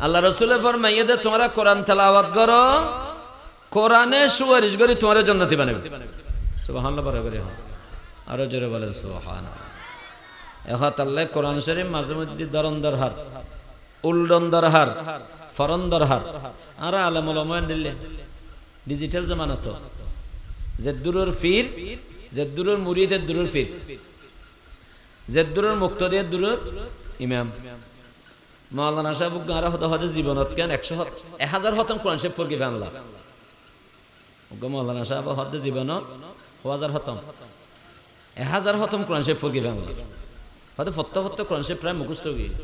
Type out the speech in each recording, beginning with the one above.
আল্লাহ রাসূলে ফরমাইয়ে দে তোমরা কোরআন তেলাওয়াত করো, কোরআনে সুপারিশ করি তোমার জান্নাতি বানাবে। সুবহানাল্লাহ বলে করে আরো জোরে বলেন সুবহানাল্লাহ। এখাত আল্লাহ কোরআন শরীফ মাঝে মধ্যে দরন্দর হার, উল্ডন্দর হার, ফরন্দর হার আর আলেমুল উলামা দিলে ডিজিটাল জামানা তো জেদ্দুরুর ফির, জেদ্দুরুর মুরিদের দুরুর ফির, জেদ্দুরুর মুক্তদির দুরুর ইমাম মাওলানা সাহেব গারা হতে হতে জীবনত কেন 1000 খতম কোরআন শরীফ পড়ি বাংলা ওগো মাওলানা সাহেব হতে জীবনত 1000 খতম 1000 খতম কোরআন শরীফ পড়ি বাংলা হতে ফত্ত কোরআন শরীফ প্রায় মুখস্থ হয়ে গেছে।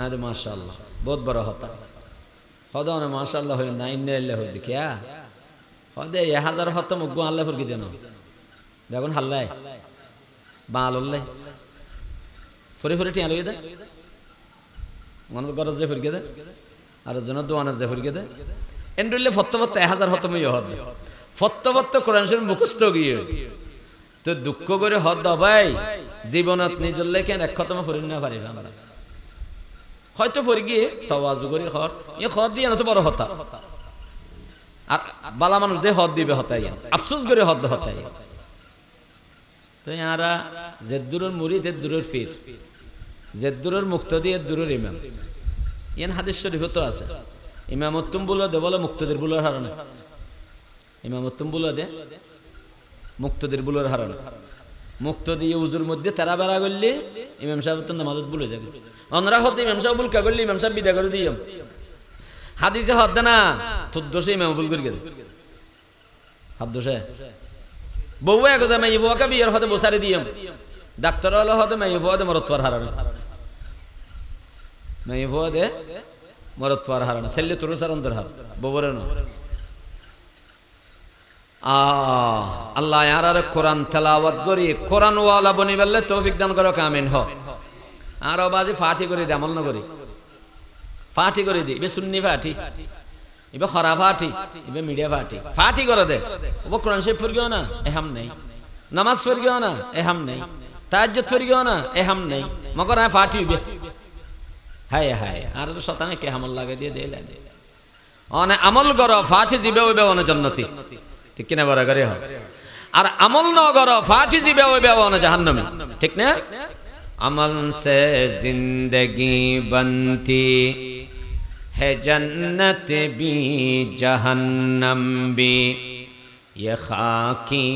আরে মাশাআল্লাহ বহুত বড় হতা হদা না মাশাআল্লাহ হয় না ইন্না লিল্লাহি ওয়া দেখিয়া হদে 1000 খতম ওগো আল্লাহ পড়ি দেন বেগুন হাল্লাই বালল্লাই ফরি ফরি টিয়া লই দে মন গরজ যে ফরি দে আর জন দোয়ানা যে ফরি দে এন্ডুলে ফত্ত 1000 খতম হই হদ ফত্ত কোরআন শরীফ মুখস্থ গিয়ে তো দুঃখ করে হদ দাও ভাই জীবনত নিজলে কেন এক খতম ফরি না পারি আমরা হয়তো ফরি গিয়ে তাওয়াজু করে হর ই হদ দিয়ে না তো বড় হতা আর বালা মানুষ দে হদ দিবে হতাই আফসোস করে হদ হতাই তো ইয়ারা জেদ্দুরুর মুরিদ জেদ্দুরুর ফির জেদ্দুরুর মুক্তদি জেদ্দুরুর ইমাম ইয়ান হাদিস শরীফ তো আছে ইমামতুম বলে দে বলে মুক্তদির বুলার হারানা ইমামতুম বলে দে মুক্তদির বুলার হারানা মুক্তদি উজুর মধ্যে তারা বেড়া করলে ইমাম সাহেব তো নামাজত ভুলে যাবে অনরা হতে ইমাম সাহেব ভুল কা করলে ইমাম সাহেব বিদা করে দিয়াম হাদিসে হদ না তোর দোষে ইমাম ভুল করে গেল হাত দোষে বউ এক জামা ইবুয়াকে বিয়ের হতে বসারে দিয়াম ডাক্তার হলো হতে মাই ইবুয়াদে মরতওয়ার হারানা মাই ইবুয়াদে মরতওয়ার হারানা সেল্লে তোর সার অন্তর হার ববরে না আল্লাহ ইয়ার কোরআন তেলাওয়াত করি কোরআন ওয়ালা বনি বললে তৌফিক দান করো আমিন হ আর বাজি ফাটি করে দে আমল না করি ফাটি করে দি ইবে সুন্নি ফাটি ইবে খরা ফাটি ইবে মিডিয়া ফাটি ফাটি করে দে ও কোরআন শরীফ পড়িও না এহাম নাই নামাজ পড়িও না এহাম নাই তাহাজ্জুদ পড়িও না এহাম নাই মগর ফাটি ইবে হায় হায় আর শতানে কে আমল লাগে দিয়ে দেলা অনে আমল করো ফাটি জিবে ওবে অনে জান্নাতি ঠিক কিনা বড় করে হ আর আমল ন করো ফাটি জিবে ওবে অনে জাহান্নামী ঠিক না আমল সে জিন্দেগি বনতি है जन्नत भी जहन्नम भी ये खाकी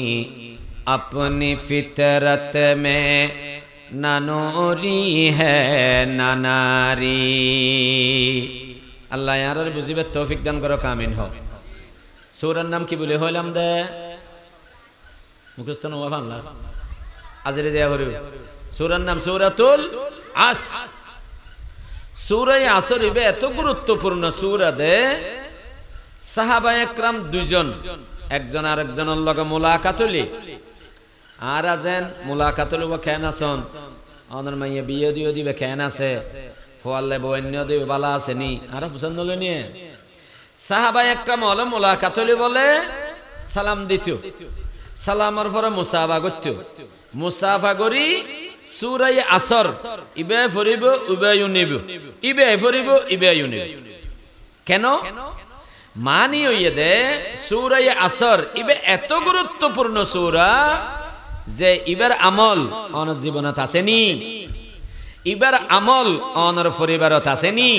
अपनी फितरत में न नूरी है न नारी अल्लाह यार बुझिबे तौफिक दान करो कामिन हो सूरर नाम की बोले হইলাম দে মুখস্থ নওয়া বাংলা আজরে দেয়া করিবে সূরার নাম সূরাতুল আসর সূরা আসর ইবে এত গুরুত্বপূর্ণ সূরা দে সাহাবায়ে একরাম দুইজন একজন আরেকজনের লগে মুলাকাত হলি আর আজেন মুলাকাত হলি ও কেন আছেন অনর মাইয়া বিয়ে দিবে কেন আছে ফওয়ালে বন্য দিবে বালা আছে নি আর পছন্দ হলো নি সাহাবায়ে একরাম হলো মুলাকাত হলি বলে সালাম দিত সালামের পরে মুসাফা করত মুসাফা করি সূরা আসর ইবে ফরিব উবে ইউনিব ইবে ফরিব ইবে ইউনিব কেন মানি হইয়ে দে সূরা আসর ইবে এত গুরুত্বপূর্ণ সূরা যে ইবার আমল অনর জীবনত আসেনি ইবার আমল অনর পরিবারত আসেনি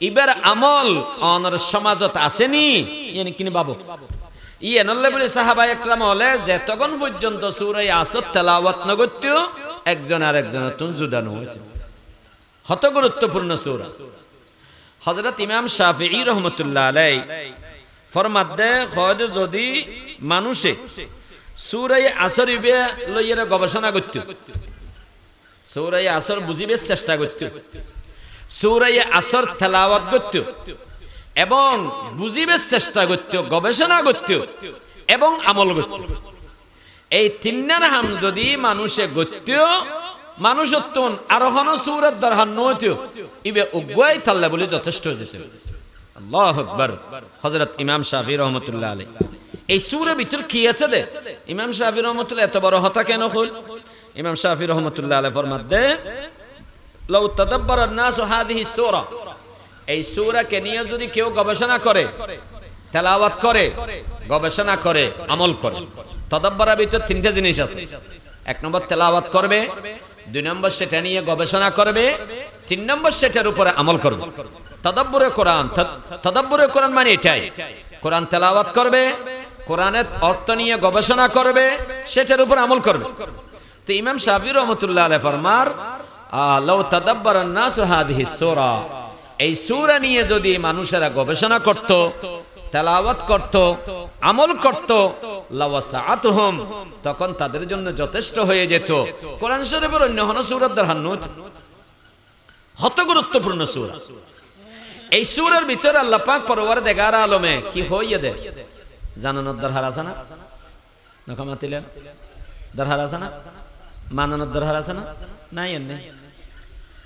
ইবার আমল অনর সমাজত আসেনি ইয়ানি কিনি বাবু ইয়েনল্লে বলে সাহাবায়ে একরাম হলে যে তখন পর্যন্ত সূরা আসর তেলাওয়াত ন করত একজন আরেকজন তুন জুদা নহইত কত গুরুত্বপূর্ণ সূরা হযরত ইমাম শাফিঈ রাহমাতুল্লাহ আলাইহি ফরমাতে খোদ যদি মানুষে সূরা আসর ইবে লইয়া গবেষণা করত সূরা আসর বুঝিবে চেষ্টা করত সূরা আসর তেলাওয়াত করত এবং বুঝিবে চেষ্টা করত গবেষণা করত এবং আমল করত এই তিননার হাম যদি মানুষে গত্য মানুষত্বন আরোহণ সূরাত দরহান নয়ত ইবে উগওয়াই তাল্লা বলে যথেষ্ট হয়েছে আল্লাহু আকবার হযরত ইমাম শাফিঈ রাহমাতুল্লাহ আলাইহি এই সূরা ভিতর কি আছে দে ইমাম শাফিঈ রাহমাতুল্লাহ এত বড় হতা কেন হল ইমাম শাফিঈ রাহমাতুল্লাহ আলাইহি ফরমাতে লাউ তাদাব্বারা الناس هذه السوره এই সূরাকে নিয়ে যদি কেউ গবেষণা করে, তেলাওয়াত করে, গবেষণা করে, আমল করে, তদাব্বরের ভিতর তিনটা জিনিস আছে। এক নম্বর তেলাওয়াত করবে, দুই নম্বর সেটা নিয়ে গবেষণা করবে, তিন নম্বর সেটার উপরে আমল করবে। তদাব্বুরে কোরআন, তদাব্বুরে কোরআন মানে এটাই, কোরআন তেলাওয়াত করবে, কোরআনের অর্থ নিয়ে গবেষণা করবে, সেটার উপর আমল করবে। তো ইমাম শাফিঈ রাহমাতুল্লাহ আলাইহি ফরমার লাউ তাদাব্বারান নাসু হাযিহিস সূরা, এই সূরা নিয়ে যদি মানুষেরা গবেষণা করত, তেলাওয়াত করত, আমল করত, লাওয়াসাআতুহুম, তখন তাদের জন্য যথেষ্ট হয়ে যেত কোরআন শরীফের অন্য কোন সূরার দরকার নয়। কত গুরুত্বপূর্ণ সূরা। এই সূরার ভিতরে আল্লাহ পাক পরওয়ারদিগার আলমে কি হইয়ে দেয় জানানোর দরকার আছে না? নকামাতিলেন দরকার আছে না? মানানোর দরকার আছে না? নাই এনে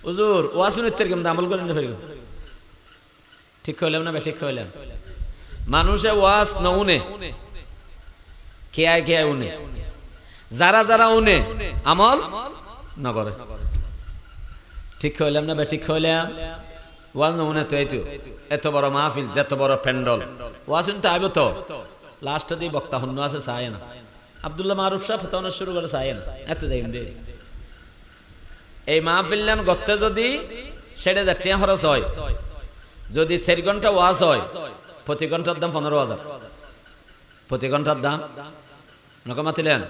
হুজুর ওয়াজ শুনতে কেমন আমল করেন না ফেরো, ঠিক হইলাম না? ঠিক হইলাম। মানুষে ওয়াজ না উনে, কে আয় কে আয় উনে, যারা যারা উনে আমল না করে। ঠিক হইলাম না? ঠিক হইলাম। ওয়াজ না উনে তো এই তো এত বড় মাহফিল, যত বড় প্যান্ডল, ওয়াজ শুনতে আইব তো লাস্ট দিয়ে বক্তা হন্য আছে চায় না। আব্দুল্লাহ মারুফ সাহেব ফতোয়া শুরু করে চায় না, এত যাই দে এই মাহফিল নাম গত্তে যদি ৬০,০০০ টাকা খরচ হয়, যদি ৪ ঘন্টা ওয়াজ হয়, প্রতি ঘন্টার দাম ১৫,০০০। প্রতি ঘন্টার দাম নকমাতিলেন,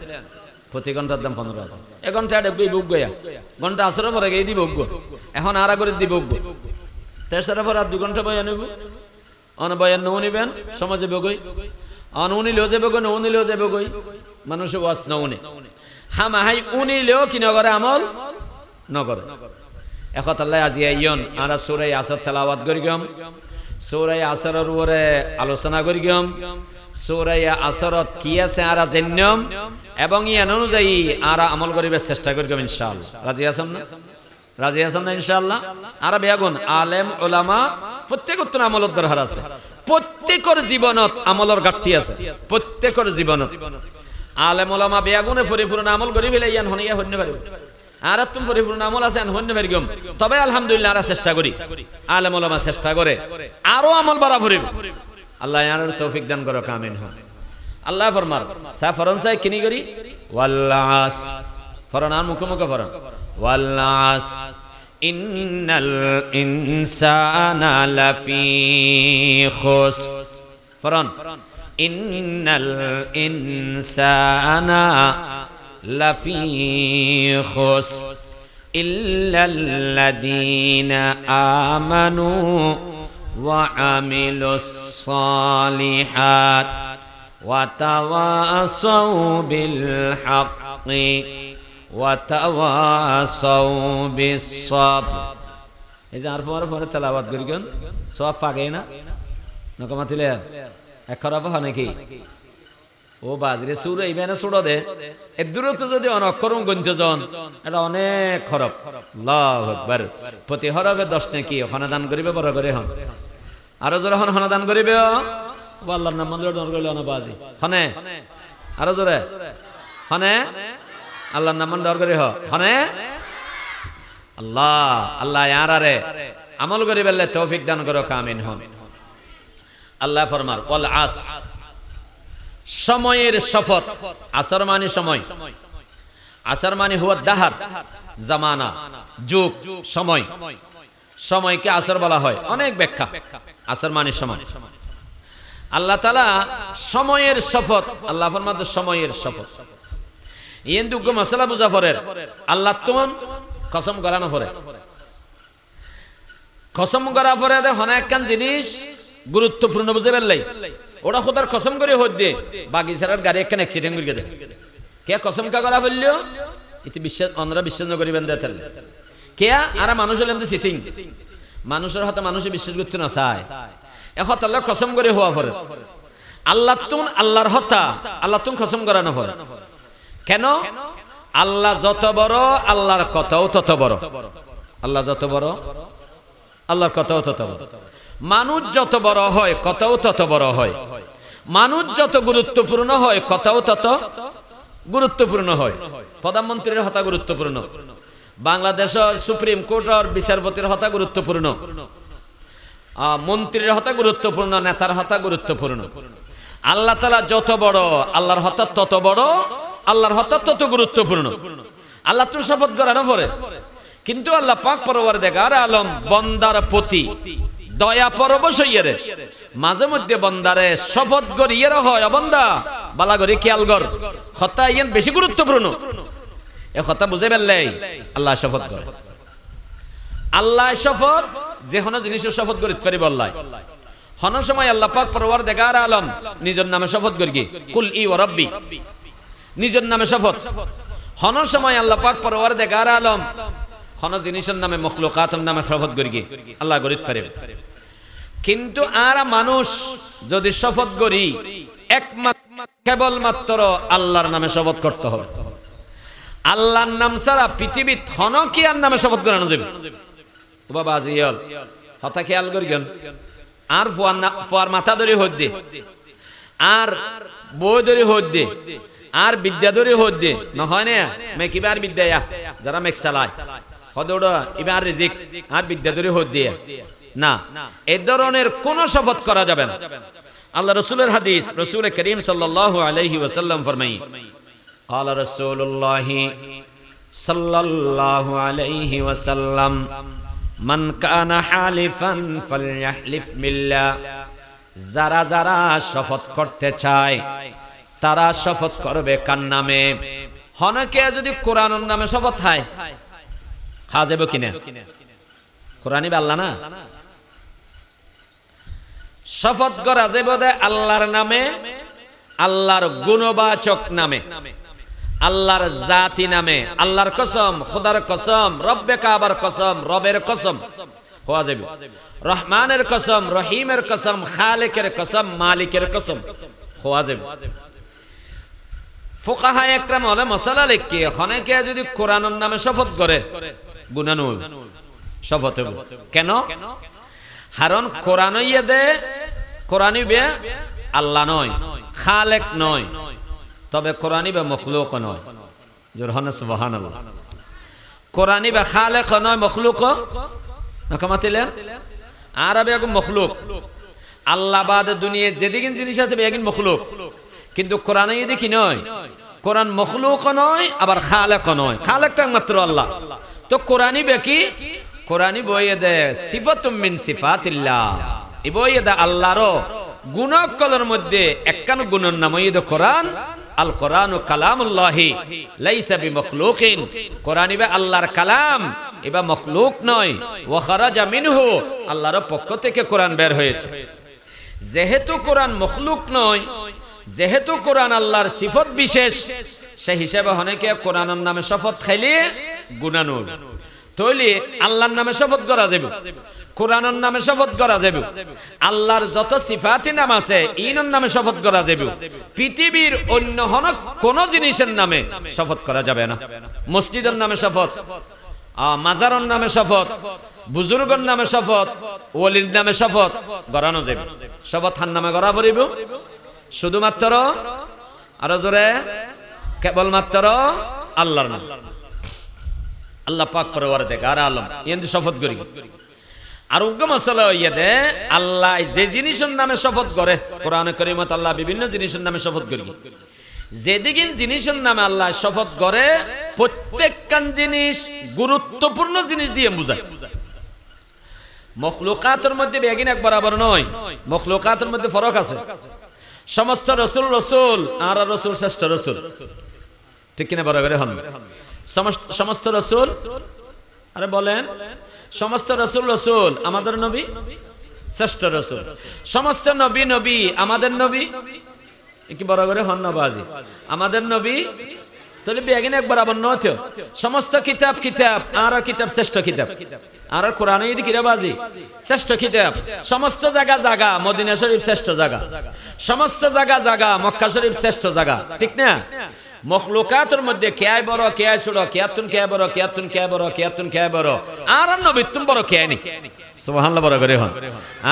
প্রতি ঘন্টার দাম ১৫,০০০। ১ ঘন্টা বুক গয়া ঘন্টা আসরের পরে গিয়ে দিব, এখন আর করে দিব, তেসরের পর আর ২ ঘন্টা বয়ান নেব, অন বয়ান নৌ নিবেন, সমাজে বগই অন উনিলেও যাবে গই, নৌনিলেও যাবে গই, মানুষ ওয়াজ নৌনে হামাহাই উনিলেও কি নগরে আমল নগরে। এখন আল্লাহ আজি আইয়ন আর সূরা আসর তেলাওয়াত করি গম, সূরা আসরের উপরে আলোচনা করি গম, সূরা আসরত কি আছে আর জান্নম, এবং ইয়ান অনুযায়ী আর আমল করিবার চেষ্টা করি গম ইনশাআল্লাহ। রাজি আছেন না? রাজি আছেন না ইনশাআল্লাহ? আর বেগুন আলেম ওলামা প্রত্যেকর আমলের দরকার আছে, প্রত্যেকের জীবনত আমলের ঘাটতি আছে, প্রত্যেকের জীবনত। আলেম ওলামা বেগুনে পরিপূর্ণ আমল করি ফেলে ইয়ান হনিয়া হইতে পারবে, আর তুমি পরিপূর্ণ আমল আছে হইতে পারি গম। তবে আলহামদুলিল্লাহ আর চেষ্টা করি, আলেম ওলামা চেষ্টা করে আরো আমল বাড়া পড়িব। আল্লাহ আর তৌফিক দান করো, আমিন। আল্লাহ ফরমান সা ফরনসাই কিনি করি ওয়াল্লাস ফরনার মুখে ফরন ওয়াল্লাস ইন্নাল ইনসানা লাফি খুস ফরন ইন্নাল ইনসানা লাফি খুস ইল্লাল্লাযীনা আমানু ওয়া আমিলুস সালিহাত ওয়া তাওয়াসাউ বিল হাক্কি ওয়া তাওয়াসাউ বিস সাবর। এই যে আর পরে তেলাওয়াত করি কেন সব পাগে না নকমাতিলে এক খারাপ হয় নাকি? ও বাজরে সুর এইখানে ছোড়ো দে এর দূরত্ব যদি অনক্ষরম গন্ত্যজন এটা অনেক খরব। আল্লাহু আকবার। প্রতি হরফে 10 নাকি ওখানে দান করিবে, বড় করে হন আরো জোরে হন, হন দান করিবে ও আল্লাহর নাম মন্দির দান করিলে অনবাজি হনে আরো জোরে হনে আল্লাহর নাম মন্দির করে হনে আল্লাহ আল্লাহ ইয়ারারে আমল করি বেলে তৌফিক দান করো, আমিন হন। আল্লাহ ফরমার ওয়াল আস সময়ের শপথ। আসর মানে সময়, আসর মানে হুয়া দাহার জামানা যুগ সময়, সময়কে আসর বলা হয়, অনেক ব্যাখ্যা। আসর মানে সময়। আল্লাহ তাআলা সময়ের শপথ, আল্লাহ ফরমাতে সময়ের শপথ। ইয়েন দুগ্গ মশলা বুঝা পড়ে আল্লাহ তুন কসম করানো পড়ে, কসম করা পড়ে হনা একখান জিনিস গুরুত্বপূর্ণ বুঝে পেলাই ওরা খোদার কসম করে হদ দিয়ে বাগিচার গাড়ি একখান অ্যাক্সিডেন্ট করে দেয়। কে কসম কা করা বললো ইতি বিশ্বাস অন্যরা বিশ্বাস করিবেন দে তাহলে কে আর মানুষ হলে সিটিং মানুষের হাতে মানুষে বিশ্বাস করতে না চায়। এখন আল্লাহ কসম করে হওয়া পরে আল্লাহ তুন আল্লাহর হতা আল্লাহ তুন কসম করানো পরে কেন? আল্লাহ যত বড় আল্লাহর কথাও তত বড়। আল্লাহ যত বড় আল্লাহর কথাও তত বড়। মানুষ যত বড় হয় কথাও তত বড় হয়, মানুষ যত গুরুত্বপূর্ণ হয় কথাও তত গুরুত্বপূর্ণ হয়। প্রধানমন্ত্রীর হতা গুরুত্বপূর্ণ, বাংলাদেশের সুপ্রিম কোর্টের বিচারপতির হতা গুরুত্বপূর্ণ, মন্ত্রীর হতা গুরুত্বপূর্ণ, নেতার হতা গুরুত্বপূর্ণ। আল্লাহ তাআলা যত বড়, আল্লাহর হতা তত বড়, আল্লাহর হতা তত গুরুত্বপূর্ণ। আল্লাহ তো শপথ করানো পরে, কিন্তু আল্লাহ পাক পরওয়ারদিগার আলম বন্দার প্রতি দয়া পরবশ হইয়া রে মাঝে মধ্যে বন্দারে শপথ করিয়ে হয়, বন্দা বালা করে খেয়াল কর, হতা ইয়ান বেশি গুরুত্বপূর্ণ। এ কথা বুঝে ফেললেই আল্লাহ শপথ করে। আল্লাহ শপথ যে কোনো জিনিসের শপথ করিতে পারি বললাই। হন সময় আল্লাহ পাক পরওয়ারদিগার আলম নিজের নামে শপথ করি, কুল ই ওয়া রাব্বি, নিজের নামে শপথ। হন সময় আল্লাহ পাক পরওয়ারদিগার আলম হন জিনিসের নামে মখলুকাতের নামে শপথ করি, আল্লাহ করিতে পারে। কিন্তু আর মানুষ যদি শপথ করি একমাত্র কেবলমাত্র আল্লাহর নামে শপথ করতে হবে। আল্লাহর নাম ছাড়া পৃথিবীর হন কি আর নামে শপথ করানো যাবে? বাবা আজিয়াল হতা খেয়াল করিগেন। আর ফুয়ার মাথা ধরে হদ দে, আর বই ধরে হদ দে, আর বিদ্যা ধরে হদ দে, নহয় না মেকিবার বিদ্যা যারা মেক চালায় হদ ইবার রিজিক আর বিদ্যা ধরে হদ দিয়ে না, এই ধরনের কোন শপথ করা যাবে না। আল্লাহ রাসূলের হাদিস, রাসূল করিম সাল্লাল্লাহু আলাইহি ওয়াসাল্লাম ফরমাই, আলা রাসূলুল্লাহি সাল্লাল্লাহু আলাইহি ওয়াসাল্লাম, মান কানা হালিফান ফালইহলিফ বিল্লাহ, যারা যারা শপথ করতে চায় তারা শপথ করবে কার নামে? হনকে যদি কোরআনের নামে শপথ হয় হাজেব কিনা? কোরআনই আল্লাহ না, শপথ করা যাবে আল্লাহর নামে, আল্লাহর গুণবাচক নামে, আল্লাহর জাতি নামে, আল্লাহর কসম, খোদার কসম, রব্বে কাবার কসম, রবের কসম হওয়া যাবে, রহমানের কসম, রহিমের কসম, খালেকের কসম, মালিকের কসম হওয়া যাবে। ফুকাহা একরাম হলে মশালা লিখে অনেকে যদি কোরআনের নামে শপথ করে গুনাহ নয়, শপথ হবে কেন? কারণ কোরআন ইয়ে দে, কোরআনই বে আল্লাহ নয়, খালেক নয়, তবে কোরআনই বে মখলুক নয়। জোরহানা সুবহানাল্লাহ। কোরআনই বে খালেক নয়, মখলুক না কামাতিলেন আরবে এখন মখলুক। আল্লাহ বাদ দুনিয়া যেদিকে জিনিস আছে বেগিন মখলুক, কিন্তু কোরআন এই দেখি নয়, কোরআন মখলুক নয় আবার খালেক নয়, খালেক তো একমাত্র আল্লাহ। তো কোরআনই বে কি? কোরআনই বইয়ে দে সিফাতুম মিন সিফাতিল্লাহ, এই বইয়ে দে আল্লাহর গুণকলের মধ্যে একখান গুণের নাম হইয়ে দে কোরআন। আল কোরআন কালামুল্লাহি লাইসা বিমখলুকিন, কোরআন ইবা আল্লাহর কালাম, এবা মখলুক নয়। ওয়া খারাজা মিনহু, আল্লাহর পক্ষ থেকে কোরআন বের হয়েছে। যেহেতু কোরআন মখলুক নয়, যেহেতু কোরআন আল্লাহর সিফত বিশেষ, সেই হিসেবে অনেকে কোরআনের নামে শপথ খাইলে গুনাহ নয়। তৈলি আল্লাহর নামে শপথ করা যাবে, কোরআনের নামে শপথ করা যাবে, আল্লাহর যত সিফাতি নাম আছে ইনার নামে শপথ করা যাবে। পৃথিবীর অন্য কোন জিনিসের নামে শপথ করা যাবে না। মসজিদের নামে শপথ, মাজারের নামে শপথ, বুজুর্গের নামে শপথ, ওলির নামে শপথ করানো যাবে। শপথ হার নামে করা পড়িব শুধুমাত্র, আরো জোরে, কেবলমাত্র আল্লাহর নাম। আল্লাহ পাক পরওয়ারদিগার আলম এন্ড শপথ করি। আর উগ্র মশলা হইয়া দে আল্লাহ যে জিনিসের নামে শপথ করে, কোরআনে কারীমত আল্লাহ বিভিন্ন জিনিসের নামে শপথ করি। যেদিকে জিনিসের নামে আল্লাহ শপথ করে প্রত্যেকখান জিনিস গুরুত্বপূর্ণ জিনিস দিয়ে বুঝায়। মখলুকাতের মধ্যে বেগিন এক বরাবর নয়, মখলুকাতের মধ্যে ফরক আছে। সমস্ত রসুল রসুল আর রসুল শ্রেষ্ঠ রসুল, ঠিক কিনা? বরাবর হন সমস্ত রসুল, আরে বলেন সমস্ত রসুল রসুল, আমাদের নবী শ্রেষ্ঠ রসুল। সমস্ত নবী নবী, আমাদের নবী কি বরাবর হন না বাজি? আমাদের নবী তাহলে বেগিন এক বরাবর নয়। সমস্ত কিতাব কিতাব, আর কিতাব শ্রেষ্ঠ কিতাব, আর কোরআন এই দিকে বাজি শ্রেষ্ঠ কিতাব। সমস্ত জায়গা জায়গা মদিনা শরীফ শ্রেষ্ঠ জায়গা, সমস্ত জায়গা জায়গা মক্কা শরীফ শ্রেষ্ঠ জায়গা, ঠিক না? মখলুকাতের মধ্যে কেয়াই বড় কেয়াই ছোট, কেয়াতুন কেয়া বড় কেয়াতুন কেয়া বড় কেয়াতুন কেয়া বড়, আর নবীতুম বড় কেয়াই নেই। সুবহানাল্লাহ বড় করে হন।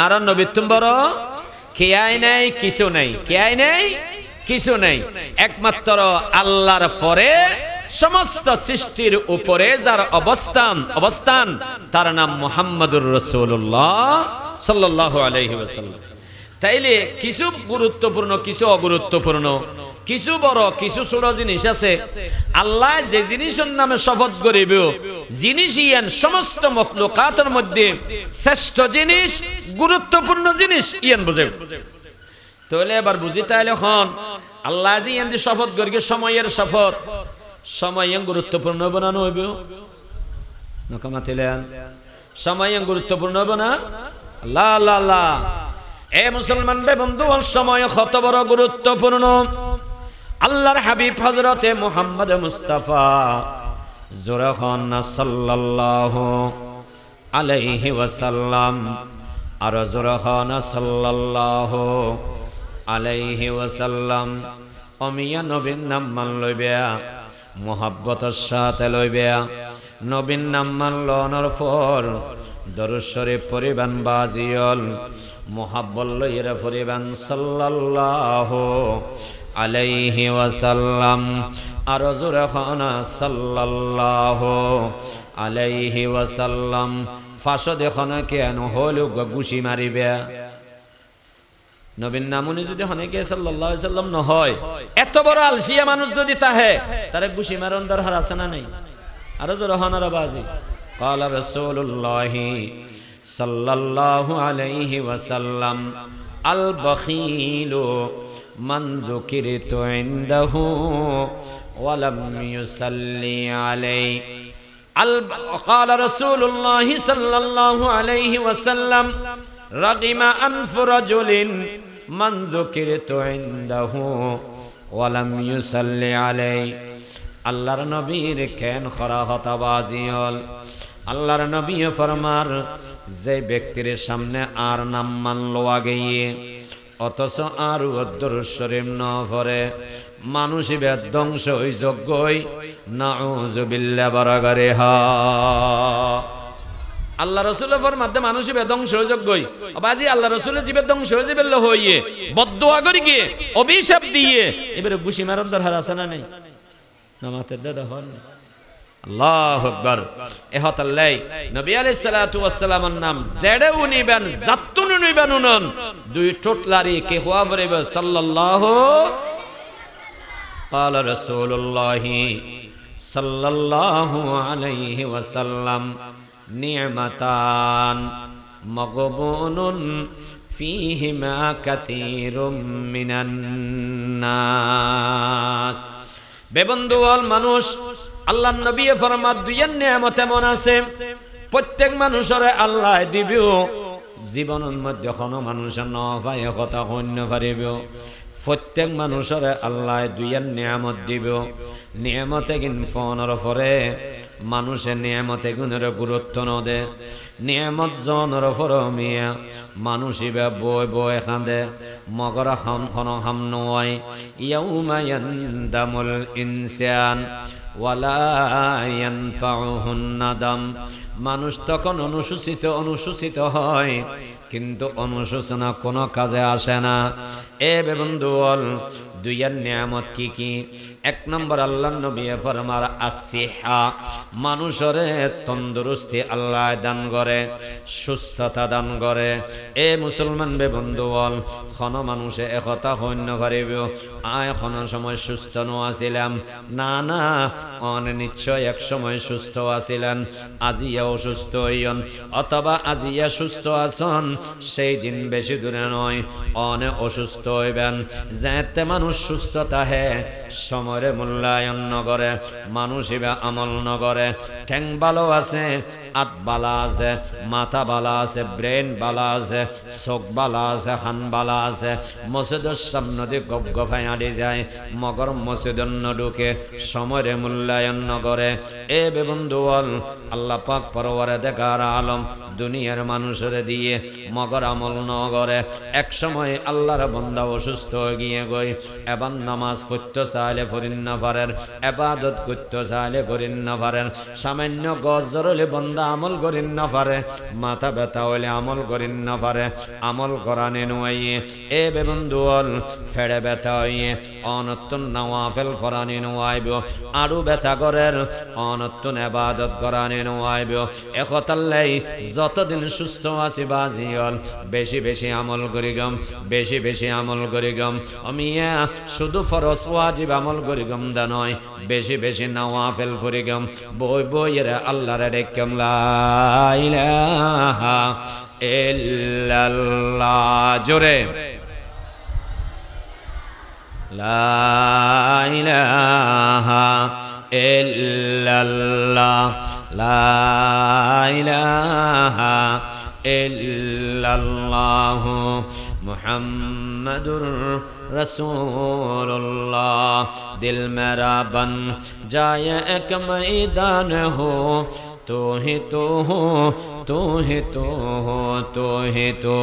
আর নবীতুম বড় কেয়াই নাই, কিছু নাই, কেয়াই নাই, কিছু নাই। একমাত্র আল্লাহর পরে সমস্ত সৃষ্টির উপরে যার অবস্থান তার নাম মুহাম্মাদুর রাসূলুল্লাহ সাল্লাল্লাহু আলাইহি ওয়াসাল্লাম। তাইলে কিছু গুরুত্বপূর্ণ, কিছু অগুরুত্বপূর্ণ, কিছু বড়, কিছু ছোট জিনিস আছে। আল্লাহ যে জিনিসের নামে শপথ করিব, জিনিস ইয়ান সমস্ত মখলুকাতের মধ্যে শ্রেষ্ঠ জিনিস, গুরুত্বপূর্ণ জিনিস ইয়ান বুঝে। তাহলে এবার বুঝি, তাইলে হন আল্লাহ যে ইয়ান শপথ করি, সময়ের শপথ, সময় গুরুত্বপূর্ণ হইব না হইব? নকামাতিলেন সময় গুরুত্বপূর্ণ হইব না? আল্লাহ আল্লাহ আল্লাহ। এ মুসলমান বে বন্ধু, সময় কত বড় গুরুত্বপূর্ণ। আল্লাহর হাবিব হযরতে মুহাম্মদ মুস্তাফা জোরাখান সাল্লাল্লাহু আলাইহি ওয়াসাল্লাম, আর জোরাখান সাল্লাল্লাহু আলাইহি ওয়াসাল্লাম অমিয়া নবীর নাম মান লইবে, মুহাব্বতের সাথে লইবে। নবীর নাম মানলনের পর দরুদ শরীফ পড়িবেন বাজিয়ল, মুহাব্বত লইরা পড়িবেন সাল্লাল্লাহু আলাইহি ওয়াসাল্লাম, আর জোরে খানা সাল্লাল্লাহু আলাইহি ওয়াসাল্লাম। ফাঁসো দেখুন কেন হল ঘুষি মারিবে। নবীর নামুনি যদি হনেকে সাল্লাল্লাহু আলাইহি ওয়াসাল্লাম নহয়, এত বড় আলসিয়া মানুষ যদি তাহে, তারে ঘুষি মারন দরকার আছে না নাই? আর জোরে খানার বাজি قال رسول الله صلى الله عليه وسلم البخيل من ذكرت عنده ولم يصلي عليه. قال رسول الله صلى الله عليه وسلم رغم أنف رجل من ذكرت عنده ولم يصلي عليه. আল্লাহর নবীর কেন খরা হতাবাজিল। আল্লাহর নবী ফরমার, যে ব্যক্তির সামনে আর নাম মানলো আগেই, অথচ আর দরুদ শরীফ ন পড়ে, মানুষ ধ্বংস হই যোগ্যই। নাউযুবিল্লাহ বারাগারে হা। আল্লাহ রাসূলের ফরমাতে মানুষ ধ্বংস হই যোগ্যই। বাজি আল্লাহ রাসূলের জীবে ধ্বংস হয়ে যাবে হইয়ে, বদদোয়া করি গিয়ে, অভিশাপ দিয়ে এবারে ঘুষি মারার দরকার আছে না নাই? নামাতে দাদা হন। আল্লাহু আকবার। এহতাল্লাই নবী আলাইহিস সালাতু ওয়াস সালামের নাম জেডে উনিবেন, জাত্তুন উনিবেন, উনন দুই টোটলারি কে হওয়া পড়বে সাল্লাল্লাহু। قال رسول الله صلى الله عليه وسلم نعمتان مغبون فيهما كثير من الناس. বেবন্ধুয়াল মানুষ, আল্লাহর নবী ফরমার দুইয়ের নিয়ামত এমন আছে, প্রত্যেক মানুষের আল্লাহ দিবেও, জীবনের মধ্যে কোনো মানুষের ন পায় কথা হন্য পারিব। প্রত্যেক মানুষের আল্লাহ দুইয়ের নিয়ামত দিব। নিয়ামতে কিন ফোনের পরে মানুষের নিয়ামতে গুণের গুরুত্ব নদে। নিয়ামত জনের পর মিয়া মানুষই বই বই খাঁদে, মগর খাম খন খাম নয়। ইয়াউমা ইয়ানদামুল ইনসান ওয়ালা ইয়ানফাউহুন নাদাম। মানুষ তখন অনুসূচিত হয়, কিন্তু অনুশোচনা কোনো কাজে আসে না। এ বন্ধুল, দুইয়ের নিয়ামত কি কি? এক নম্বর আল্লাহর নবী ফরমার আসিহা, মানুষরে তন্দুরুস্তি আল্লাহ দান করে, সুস্থতা দান করে। এ মুসলমান বে বন্ধুল, খন মানুষে একতা হন্য পারিব, এখন সময় সুস্থ নাছিলাম, না না নিশ্চয় এক সময় সুস্থ আছিলেন, আজিয়া অসুস্থ হইয়ন, অথবা আজিয়া সুস্থ আছেন, সেই দিন বেশি দূরে নয় অনে অসুস্থ হইবেন। যেতে মানুষ সুস্থতা হে সময়ের মূল্যায়ন নগরে, মানুষ ইবা আমল নগরে। ঠ্যাং ভালো আছে, হাত বালা আছে, মাথা বালা আছে, ব্রেন বালা আছে, চোখ বালা আছে, হান বালা আছে, মসজিদের সামনে দিয়ে গপ গফাই আড়ি যায়, মগর মসজিদের ঢুকে, সময়ের মূল্যায়ন নগরে। এ বেবন্ধুল, আল্লাহ পাক পরওয়ারে দেখার আলম দুনিয়ার মানুষের দিয়ে মগর আমল নগরে। এক সময় আল্লাহর বন্দা অসুস্থ হয়ে গিয়ে গই, এবার নামাজ পড়তে চাইলে পড়িন না পারেন, এবাদত করতে চাইলে করিন না পারেন, সামান্য গজরলে বন্ধ বন্দা আমল করিন না পারে মাথা ব্যথা হইলে আমল করিন না পারে আমল করানে নয় এ বেবন্ধুল ফেড়ে ব্যথা হইয়ে অনতুন নওয়াফিল ফরানি নওয়াইব আরু ব্যথা করের অনতুন ইবাদত করানি নওয়াইব একতাল্লাই যতদিন সুস্থ আছি বাজি হল বেশি বেশি আমল করি গম বেশি বেশি আমল করি গম আমিয়া শুধু ফরজ ওয়াজিব আমল করি গম দা নয় বেশি বেশি নওয়াফিল করি গম বই বইয়ের আল্লাহরে ডেকম লা ইলাহা ইল্লাল্লাহ জোরে লা ইলাহা ইল্লাল্লাহ লা ইলাহা ইল্লাল্লাহ মুহাম্মাদুর रसूलुल्लाह दिल मेरा बन जाए एक मैदान हो तू ही तो हो तू ही तो हो तू ही तो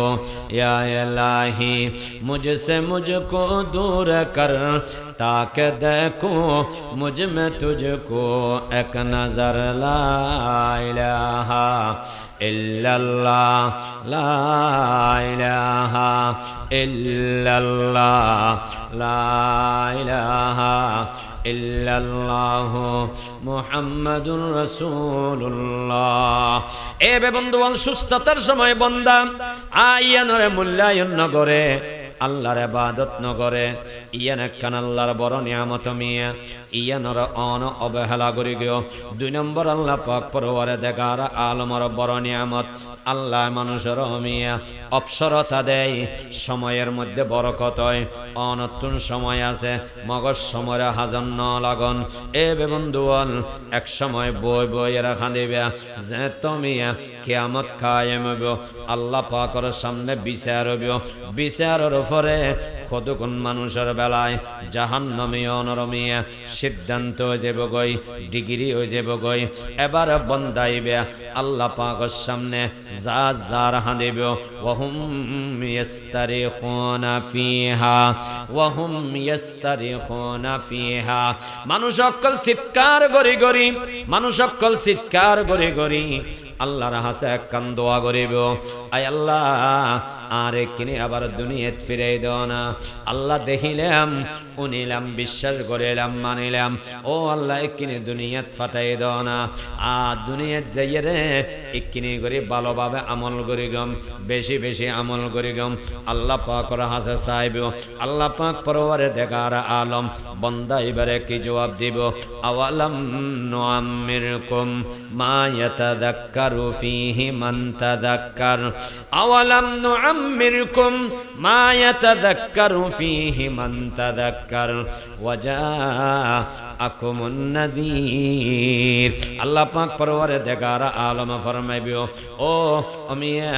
या इलाही मुझसे मुझको दूर कर ताकि देखो मुझ में तुझको एक नजर ला इलाहा इल्लल्लाह ला इलाहा इल्लल्लाह ला इलाहा इल्लल्लाह मुहम्मदुर रसूलुल्लाह ए बे बंधुगण सुस्थतार समय बंदा आय्यानरे मूल्यायन न करे আল্লাহর ইবাদত ন করে ইয়ান একখান আল্লাহর বড় নিয়ামত মিয়া ইয়ানর অন অবহেলা করি গিয়ে দুই নম্বর আল্লাহ পাক পরওয়ারে দেখার আলমর বড় নিয়ামত আল্লাহ মানুষের মিয়া অবসরতা দেয় সময়ের মধ্যে বরকত হয় অনতুন সময় আছে মগজ সময় হাজন ন লাগন এ বেবন্ধুয়াল এক সময় বই বই রাখা দিবে যে তুমি কিয়ামত কায়েম হবে আল্লাহ পাকের সামনে বিচার হবে বিচারের পরে কতক্ষণ মানুষের বেলায় জাহান্নামী অনরমিয়া সিদ্ধান্ত হয়ে যাব গই ডিগ্রি হয়ে যাব গই এবার বন্দাইবে আল্লাহ পাকের সামনে যা যার হাঁদিব ওয়াহুম ইয়াস্তারিখুনা ফিহা ওয়াহুম ইয়াস্তারিখুনা ফিহা মানুষ অকল চিৎকার গরি গরি মানুষ অকল চিৎকার গরি গরি আল্লাহর হাসে একখান দোয়া করিব আয় আল্লাহ আরে কিনে আবার দুনিয়াত ফিরাই দাও না আল্লাহ দেখিলাম উনিলাম বিশ্বাস করিলাম মানিলাম ও আল্লাহ কিনে দুনিয়াত ফাটাই দাও না আর দুনিয়াত যাইয়ে রে কিনে করে ভালোভাবে আমল করি গম বেশি বেশি আমল করি গম আল্লাহ পাকের হাসে চাইব আল্লাহ পাক পরওয়ারে দেখার আলম বান্দা এবারে কি জবাব দিব আওয়ালাম নুআম্মিরকুম মা ইয়াতাযাক্কারু ফীহি মান তাযাক্কার আওয়ালাম নুআম্মিরকুম মা ইয়াতাযাক্কারু ফীহি মান তাযাক্কার ওয়া জাআকুমুন নাযীর আল্লাহ পাক পরওয়ারে দেখার আলম ফরমাইবো ও আমিয়া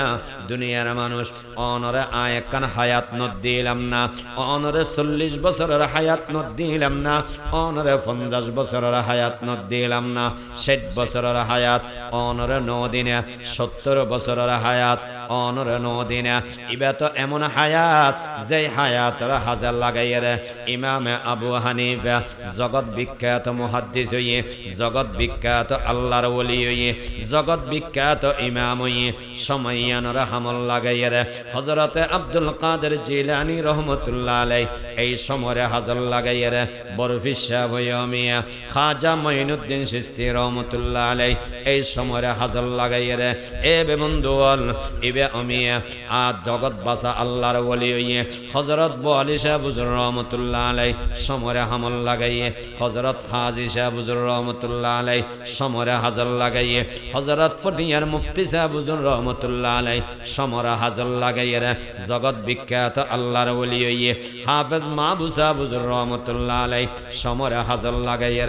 দুনিয়ার মানুষ অনরে আয়কান হায়াত ন দিলাম না অনরে 40 বছরের হায়াত ন দিলাম না অনরে 50 বছরের হায়াত ন দিলাম না 60 বছরের হায়াত অনরে 9 দিনে 70 বছরের হায়াত অনরে 9 দিনে ইবা তো এমন হায়াত যে হায়াতের হাজার লাগাইরে ইমামে আবু হানিফা জগৎ বিখ্যাত মুহাদ্দিস হইয়ে জগৎ বিখ্যাত আল্লাহর ওলি হইয়ে জগৎ বিখ্যাত ইমাম হইয়ে সময়য়ানর হামল লাগাইরে হযরতে আব্দুল কাদের জিলানী রহমাতুল্লাহ আলাইহি এই সমরে হাজার লাগাইরে বরফিস সাহেব মিয়া খাজা মঈনুদ্দিন চিশতি রহমাতুল্লাহ আলাইহি এই সমরে হাজার লাগাইরে এ বেবন্ধুয়াল ইবে আমিয়া আ জগৎ বাসা আল্লাহর ওলি হইয়ে হযরত বলি সাহেব হুজুর রহমাতুল্লাহ আলাইহি সমরে হামল লাগাইয়ে হযরত হাজী সাহেব হুজুর রহমাতুল্লাহ আলাইহি সমরে হাজার লাগাইয়ে হযরত ফটিয়ার মুফতি সাহেব হুজুর রহমাতুল্লাহ আলাইহি সমরে হাজার লাগাইয়ে জগৎ বিখ্যাত আল্লাহর ওলি হইয়ে হাফেজ মাহবুব সাহেব হুজুর রহমাতুল্লাহ আলাইহি সমরে হাজার লাগাইয়ে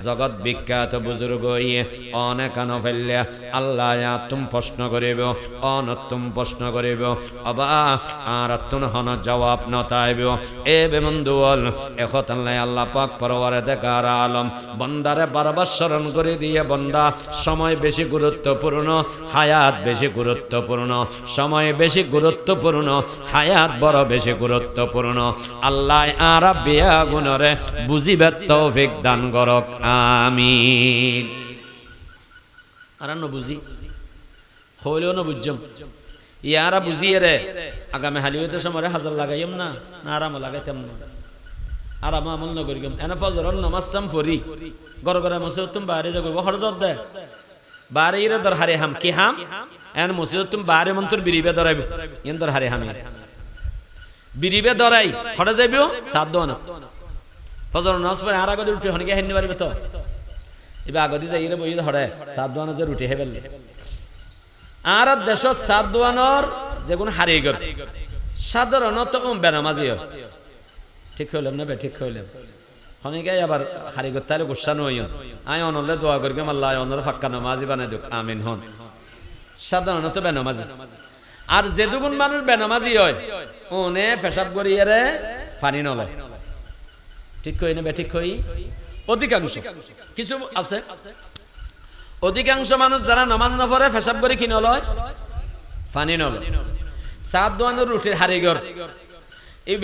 জগৎ বিখ্যাত বুজুর্গ হইয়ে অনেক নফেল্লা আল্লাহ তুম প্রশ্ন করিব অনতুম প্রশ্ন করিব অবা আর তুন হন জবাব নতাইব এ বেবন্ধুল এখতাল্লাই আল্লাহ পাক পরওয়ারে দেখার আলম বন্দারে বারবার স্মরণ করে দিয়ে বন্দা সময় বেশি গুরুত্বপূর্ণ হায়াত বেশি গুরুত্বপূর্ণ সময় বেশি গুরুত্বপূর্ণ হায়াত বড় বেশি গুরুত্বপূর্ণ আল্লাহ আর বিয়া গুণরে বুঝিবে তৌফিক দান করক আমিন আর বুঝি হইলেও না বুঝছম ইয়ারা বুঝিয়ে রে আগামী হালিওতে সময় হাজার লাগাইম না আরাম লাগাইতাম না আরাম আমল নগর গম এনে ফজরন নামাজ পড়ি গর গরে মসজিদ তুমি বাইরে যাবো হরজত দে বাইরে ইরে দর হারে হাম কি হাম এন মসজিদ তুমি বাইরে মন্তর বিরিবে দরাইব ইন দর হারে হামি বিরিবে দরাই হরে যাইব সাত দোনা ফজর নামাজ পড়ে আর আগতে উঠে হনিকে হেননি পারিবে তো এবার আগতে যাই রে বই হরে সাত দোনা যে উঠে হেবেল আর দেশত সাত দোয়ানোর যেগুন হারিয়ে গেল সাধারণত বেনামাজি হয় ঠিক হইলাম না বে ঠিক হইলাম হনিকাই আবার হারি করতে হলে গুসা নই আয় অনলে দোয়া করি আল্লাহ অনর ফাক্কা নামাজি বানাই দুক আমিন হন সাধারণত বেনামাজি আর যে দুগুণ মানুষ বেনামাজি হয় ওনে পেশাব করিয়ে রে পানি নলয় ঠিক কই না বে ঠিক কই অধিকাংশ কিছু আছে অধিকাংশ মানুষ যারা নামাজ না পড়ে পেশাব করে কি নলয় পানি নলয় সাত দোয়ানোর রুটির হারি গর এই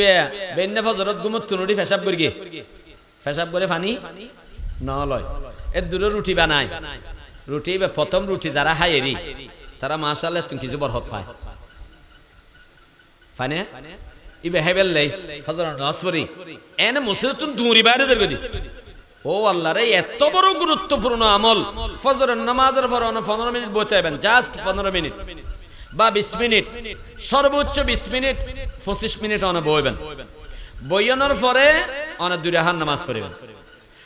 বেন্না ফজরত গুমত তুনুড়ি পেশাব করি গে পেশাব করে পানি নলয় এর দূরে রুটি বানায় রুটি প্রথম রুটি যারা হাই এরি তারা মাশাআল্লাহ তুমি কিছু বরহত পায় পানে ইবে হেবেল লাই ফজরত নাসরি এনে মুসলিম তুমি দূরি বাইরে যাবে ও আল্লাহ রে এত বড় গুরুত্বপূর্ণ আমল ফজরের নামাজের পর 15 মিনিট বইতে হবেন জাস্ট 15 মিনিট বা 20 মিনিট সর্বোচ্চ 20 মিনিট 25 মিনিট অন বইবেন বইয়ানোর পরে অন দুই রাকাত নামাজ পড়বেন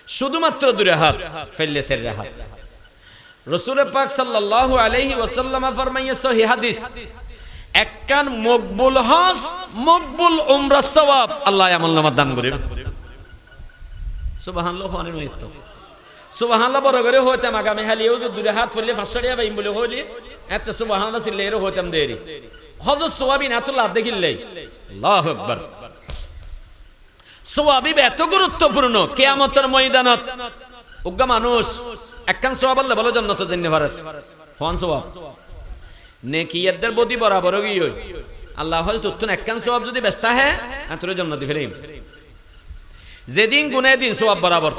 শুধুমাত্র দুই রাকাত ফেললে সের রাকাত রাসূল পাক সাল্লাল্লাহু আলাইহি ওয়াসাল্লাম ফরমাইয়ে সহিহ হাদিস এককান মকবুল হজ মকবুল উমরা সওয়াব আল্লাহ আমলনামা দান করিবে সুবহানাল্লাহ ওয়া নি'মাত সুবহানাল্লাহ বড় করে হইতাম আগামী হালিও যে দুই হাত ফেললে 500 টাকা বাইম বলে হইলি এত সুবহানাল্লাহ সিলেরও হইতাম দেরি হজ সওয়াবি না তো লাভ দেখিলে আল্লাহু আকবার সওয়াবি এত গুরুত্বপূর্ণ কিয়ামতের ময়দানত উগ্গা মানুষ একখান সওয়াব আল্লাহ বলে জান্নাতে যেতে পারে কোন সওয়াব নেকিয়াতদের বদি বরাবর গই আল্লাহ হয়তো তুন একখান সওয়াব যদি বেস্তা হে তোরে জান্নাতে ফেলেই যেদিন গুনে দিন সওয়াব বরাবর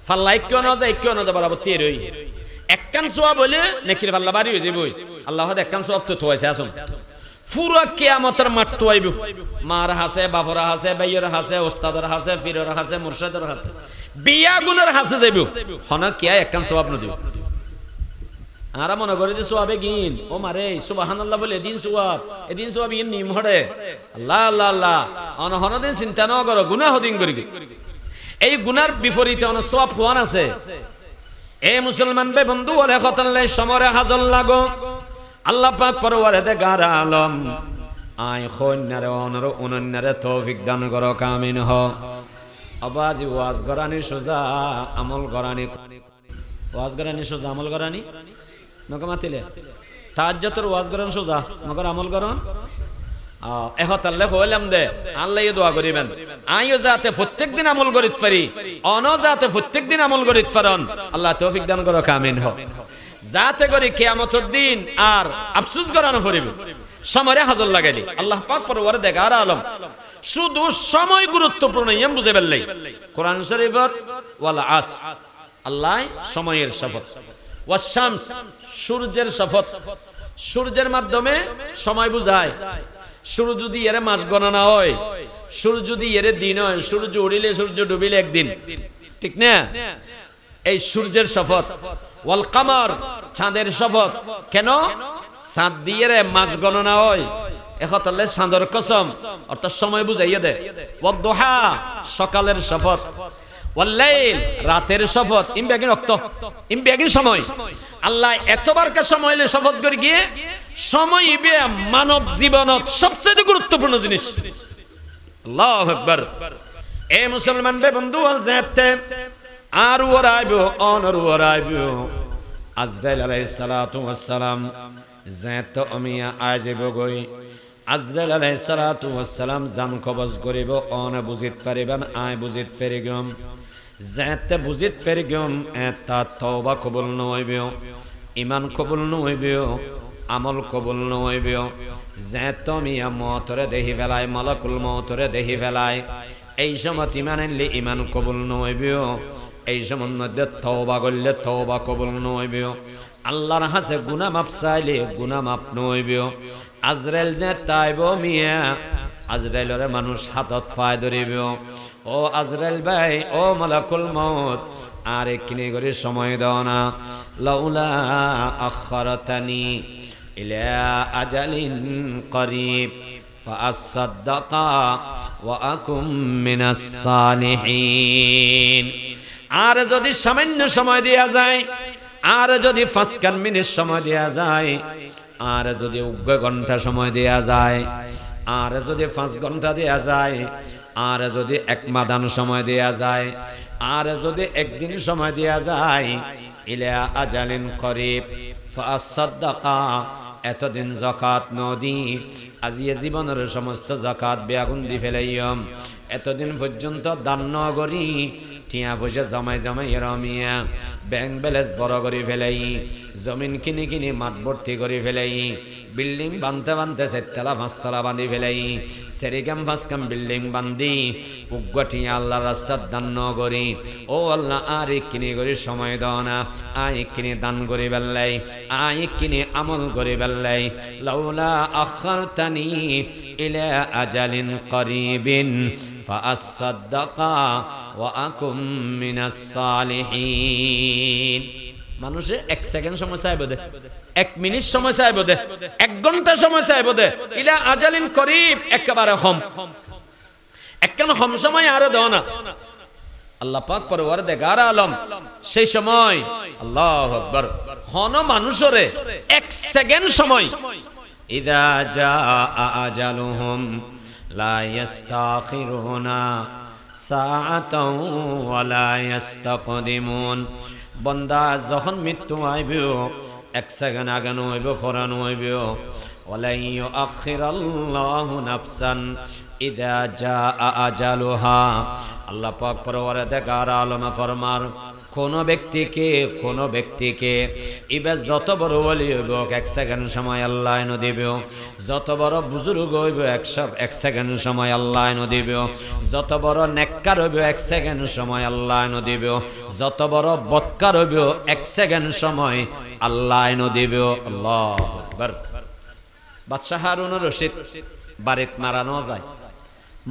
ফাল্লাই কেউ না যায় কেউ না যায় বরাবর তীর হই একখান সওয়াব হইলে নেকির পাল্লা বাড়ি হয়ে যাবে আল্লাহ হয়তো একখান সওয়াব তো থইছে আসুন পুরো কিয়ামতের মাঠ তো আইব মার হাসে বাফরা হাসে ভাইয়ের হাসে ওস্তাদের হাসে পীরের হাসে মুর্শিদের হাসে বিয়া গুনের হাসে যাইব হনা কিয়া একখান সওয়াব না দিব আরা মনে করে যে সওয়াবে গিন ও মারে সুবহানাল্লাহ বলে দিন সওয়াব এদিন সওয়াব ইন নিম হড়ে আল্লাহ আল্লাহ আল্লাহ অন হনদিন চিন্তা ন করো গুনাহ হদিন করি এই গুনার বিপরীতে অন সওয়াব কোন আছে এ মুসলমান বে বন্ধু ওরে খতলে সমরে হাজল লাগো আল্লাহ পাক পরওয়ারদিগার আলম আয় খন্নারে অনর অনন্যারে তৌফিক দান করো কামিন হ আবাজি ওয়াজ গরানি সোজা আমল গরানি ওয়াজ গরানি সোজা আমল গরানি নকে মাতিলে তাহাজ্জুদের ওয়াজ গরান সোজা নগর আমল গরান এহতাল্লাহ হইলাম দে আল্লাহ দোয়া করিবেন আইও যাতে প্রত্যেকদিন আমল করিত পারি অন যাতে প্রত্যেকদিন আমল করিত পারন আল্লাহ তৌফিক দান করো কামিন হ যাতে করে কিয়ামতের দিন আর আফসোস করানো পড়িবে সমরে হাজর লাগাইলি আল্লাহ পাক পরওয়ারদিগার আলম শুধু সময় গুরুত্বপূর্ণ এম বুঝে ফেললেই কোরআন শরীফত ওয়াল আসর আল্লাহ সময়ের শপথ ওয়াস শামস সূর্যের শপথ সূর্যের মাধ্যমে সময় বুঝায় সূর্য যদি এর মাস গণনা হয় সূর্য যদি এর দিন হয় সূর্য উড়িলে সূর্য ডুবিলে একদিন ঠিক না এই সূর্যের শপথ ওয়াল কামার চাঁদের শপথ কেন চাঁদ দিয়ে মাস গণনা হয় এখতালে চাঁদের কসম অর্থাৎ সময় বুঝাইয়া দেয় ওয়াদ দুহা সকালের শপথ ওয়াল লাইল রাতের শপথ ইমবেগিন রক্ত ইমবেগিন সময় আল্লাহ এতবার কা সময়লে শপথ করে গিয়ে সময় ইবে মানব জীবনত সবচেয়ে গুরুত্বপূর্ণ জিনিস আল্লাহু আকবার এ মুসলমান বে বন্ধু আল জাতে আর ওরাইবো অনর ওরাইবো আজরাইল আলাইহিস সালাতু ওয়াস সালাম জাত আমিয়া আজেব গই আজরাইল আলাইহিস সালাতু ওয়াস সালাম জান কবজ করিব অন বুজিত পারিবেন আয় বুজিত ফেরিগম জাত বুজিত ফেরিগম এতা তওবা কবুল নইবে ঈমান কবুল নইবে আমল কবুল নইবে জাত আমিয়া মতরে দেহি ফেলায় মালাকুল মতরে দেহি ফেলায় এই সময় ঈমান আনলে ঈমান কবুল নইবে এই সময়ের মধ্যে তওবা করলে তওবা কবুল নইবে আল্লাহর হাসে গুনাহ মাপ চাইলে গুনাহ মাপ নইবে আজরাইল যে তাইব মিয়া আজরাইলরে মানুষ হাতত ফায় ধরিব ও আজরাইল ভাই ও মালাকুল মউত আর একনি করে সময় দাও না লাউলা আখরতানি ইলা আজালিন করিব ফাআসাদ্দাকা ওয়া আকুম মিনাস সালিহিন আর যদি সামান্য সময় দেয়া যায় আর যদি 5 মিনিট সময় দেয়া যায় আর যদি 1 ঘন্টা সময় দেয়া যায় আর যদি 5 ঘন্টা দেয়া যায় আর যদি 1 মাদান সময় দেয়া যায় আর যদি 1 দিন সময় দেয়া যায় ইলা আজালিন করিব ফাসাদ্দাকা এতদিন যাকাত নদি আজিয়ে জীবনের সমস্ত যাকাত বেআগুন দি ফেলাইম এতদিন পর্যন্ত দান নগরি টিয়া পয়সা জমাই জমাই রমিয়া ব্যাংক ব্যালেন্স বড় করে ফেলাই জমিন কিনে কিনে মাঠ ভর্তি করে ফেলাই বিল্ডিং বানতে বানতে 4 তলা 5 তলা বাঁধি ফেলাই সেরিকাম 5 কাম বিল্ডিং বান্ধি উগ্গটিয়া আল্লাহর রাস্তার দান নগরি ও আল্লাহ আর কিনে করে সময় দাও না আই কিনে দান করে বেল্লাই আই কিনে আমল করে বেল্লাই লাউলা আখারতানি ইলা আজালিন করিবিন ফাআসাদ্দাকা ওয়া আকুম মিনাস সালিহিন মানুষে 1 সেকেন্ড সময় চাইবো দে 1 মিনিট সময় চাইবো দে 1 ঘন্টা সময় চাইবো দে ইলা আজালিন করিব একেবারে হম একখান হম সময় আর দাও না আল্লাহ পাক পরওয়ারদিগার আলম সেই সময় আল্লাহু আকবার হন মানুষরে 1 সেকেন্ড সময় ইদা জাআ আজালুহুম লা ইস্তাখিরুনা সাআতাও ওয়া লা ইস্তাকদিমুন বান্দা যখন মৃত্যু আইবে 1 সেকেন্ড আগে নইবে ফরান হইবে ওয়ালা ইউআখিরাল্লাহু নাফসান ইদা জাআ আজালুহা আল্লাহ পাক পরওয়ারদিগার আলম ফরমান কোন ব্যক্তিকে ইবে যত বড় ওলি হইব 1 সেকেন্ড সময় আল্লাহ এনে দিবে যত বড় বুজুর্গ হইব 1 সেকেন্ড সময় আল্লাহ এনে দিবে যত বড় নেককার হইব 1 সেকেন্ড সময় আল্লাহ এনে দিবে যত বড় বদকার হইব 1 সেকেন্ড সময় আল্লাহ এনে দিবে আল্লাহু আকবার বাদশা হারুন রশিদ বাড়িত মারানো যায়